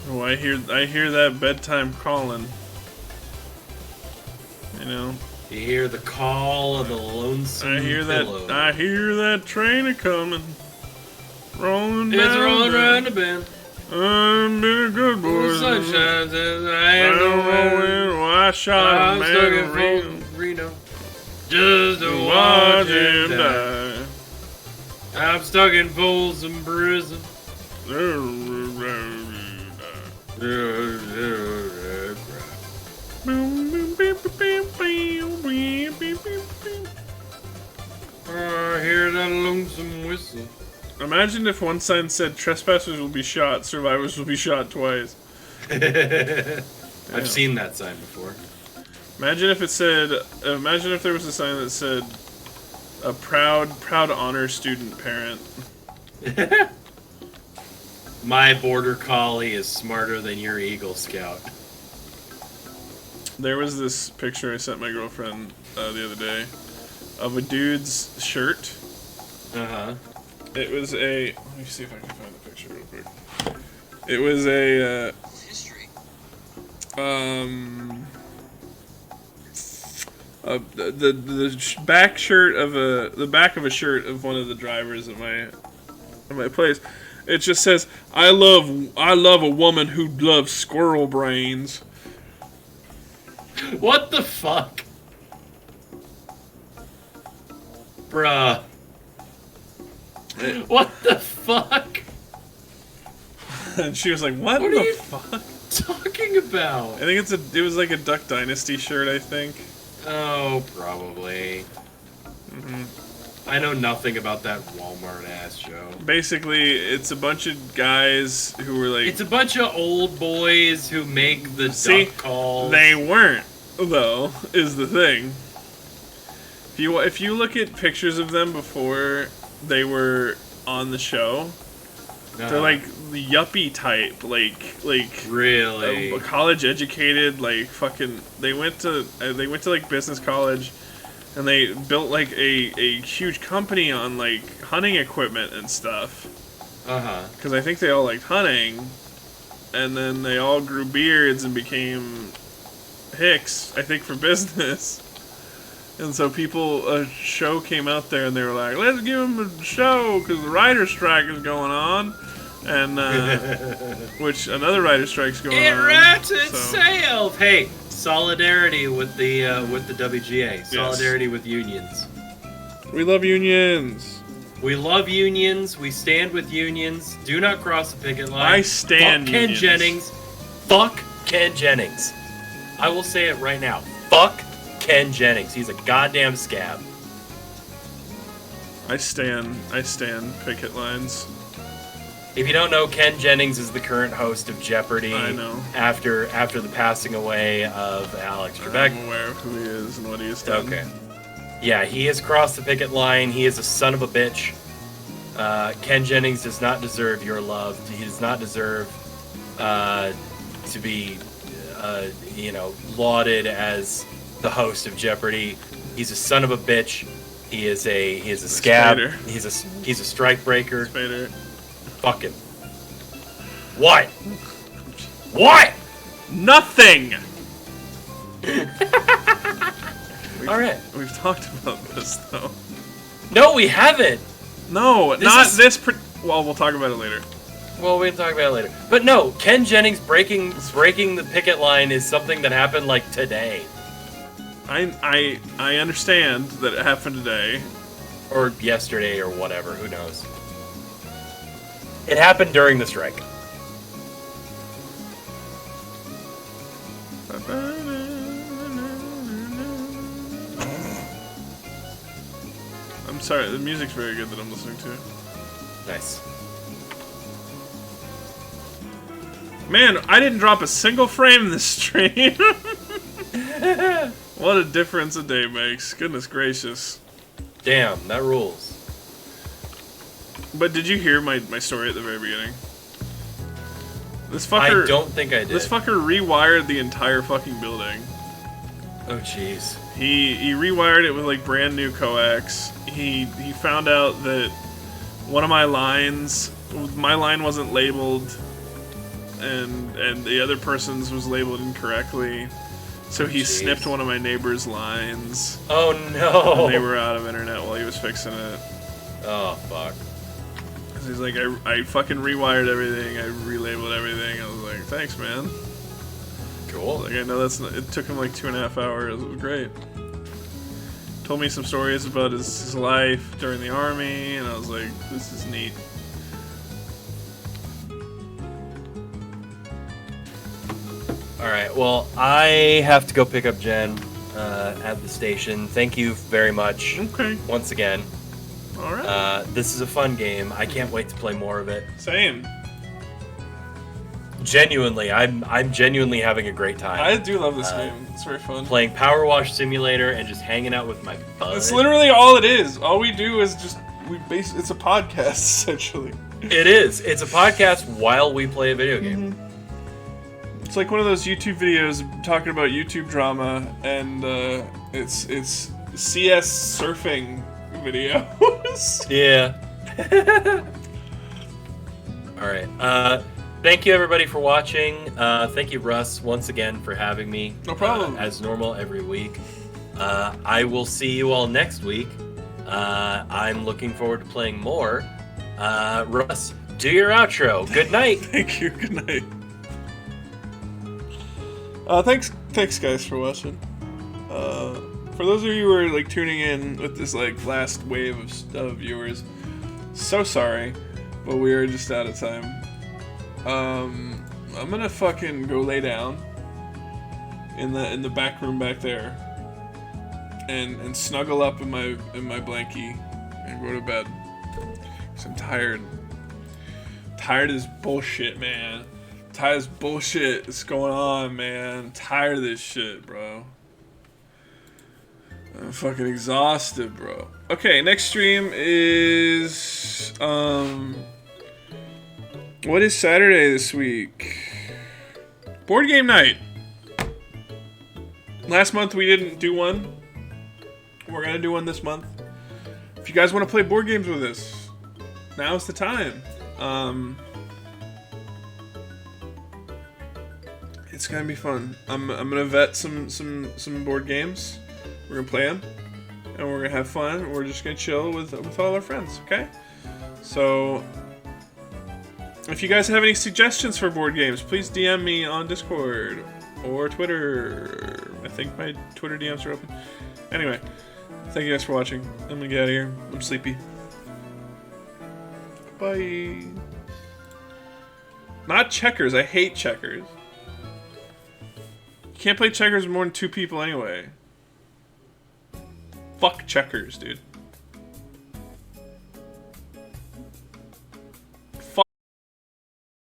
Oh, I hear that bedtime calling. You know. You hear the call of the lonesome I hear pillow. that. I hear that train a coming, rolling down. It's rolling around the bend. I'm been a good boy. The sun shines and I I don't know why I shot I'm a stuck man in Reno Reno just to watch him die. I'm stuck in Folsom Prison. I hear that lonesome whistle. Imagine if one sign said trespassers will be shot, survivors will be shot twice. I've seen that sign before. Imagine if it said, imagine if there was a sign that said, a proud honor student parent. My border collie is smarter than your Eagle Scout. There was this picture I sent my girlfriend the other day of a dude's shirt. Uh-huh. It was a, let me see if I can find the picture real quick. It was a, the back shirt of the back of a shirt of one of the drivers at my place. It just says, I love a woman who loves squirrel brains. What the fuck? Bruh. What the fuck? And she was like, what What the are you fuck? talking about? I think it was like a Duck Dynasty shirt, I think. Oh, probably. Mm-hmm. I know nothing about that Walmart ass show. Basically, it's a bunch of guys who were like... It's a bunch of old boys who make the duck calls. They weren't, though, is the thing. If you look at pictures of them before they were on the show, they're like the yuppie type, like really college educated, like fucking. They went to like business college, and they built like a huge company on like hunting equipment and stuff. Because I think they all liked hunting, and then they all grew beards and became hicks. I think for business. And so a show came out there and they were like, let's give them a show because the writer's strike is going on. And, which another writer's strike's going on. It rats itself! Hey, solidarity with the WGA. Solidarity with unions. We love unions. We love unions. We stand with unions. Do not cross the picket line. I stand Fuck Ken unions. Jennings. Fuck Ken Jennings. I will say it right now. Fuck Ken Jennings. He's a goddamn scab. I stand picket lines. If you don't know, Ken Jennings is the current host of Jeopardy. I know. After the passing away of Alex Trebek. I'm aware of who he is and what he has done. Okay. Yeah, he has crossed the picket line. He is a son of a bitch. Ken Jennings does not deserve your love. He does not deserve to be, lauded as the host of Jeopardy. He's a son of a bitch. He is a scab. Spader. He's a strike breaker. Spader. Fuck him. What? What? Nothing. All right. We've talked about this though. No, we haven't. No, well, we'll talk about it later. Well, we can talk about it later. But no, Ken Jennings breaking the picket line is something that happened like today. I understand that it happened today. Or yesterday or whatever, who knows. It happened during the strike. I'm sorry, the music's very good that I'm listening to. Nice. Man, I didn't drop a single frame this stream. What a difference a day makes. Goodness gracious. Damn, that rules. But did you hear my story at the very beginning? This fucker... I don't think I did. This fucker rewired the entire fucking building. Oh, jeez. He rewired it with, like, brand new coax. He found out that one of my line wasn't labeled, and the other person's was labeled incorrectly. So he snipped one of my neighbor's lines. Oh, no! And they were out of internet while he was fixing it. Oh, fuck. He's like, I fucking rewired everything, I relabeled everything. I was like, thanks, man. Cool. Like, I know it took him like 2.5 hours. It was great. Told me some stories about his life during the army, and I was like, this is neat. Alright, well, I have to go pick up Jen at the station. Thank you very much. Okay. Once again. Alright. This is a fun game. I can't wait to play more of it. Same. Genuinely, I'm genuinely having a great time. I do love this game. It's very fun. Playing Power Wash Simulator and just hanging out with my bud. It's literally all it is. All we do is just it's a podcast essentially. It is. It's a podcast while we play a video game. Mm-hmm. It's like one of those YouTube videos talking about YouTube drama, and it's CS surfing videos. Yeah. All right. Thank you, everybody, for watching. Thank you, Russ, once again for having me. No problem. As normal, every week. I will see you all next week. I'm looking forward to playing more. Russ, do your outro. Good night. Thank you. Good night. Thanks, guys, for watching. For those of you who are like tuning in with this like last wave of viewers, so sorry, but we are just out of time. I'm gonna fucking go lay down in the back room back there and snuggle up in my blankie and go to bed. 'Cause I'm tired. Tired of this bullshit, man. Tired of this bullshit that's going on, man. Tired of this shit, bro. I'm fucking exhausted, bro. Okay, next stream is what is Saturday this week? Board game night. Last month we didn't do one. We're gonna do one this month. If you guys want to play board games with us, now's the time. It's gonna be fun. I'm gonna vet some board games. We're gonna play them, and we're gonna have fun. We're just gonna chill with all our friends. Okay. So, if you guys have any suggestions for board games, please DM me on Discord or Twitter. I think my Twitter DMs are open. Anyway, thank you guys for watching. I'm gonna get out of here. I'm sleepy. Bye. Not checkers. I hate checkers. You can't play checkers with more than 2 people anyway. Fuck checkers, dude.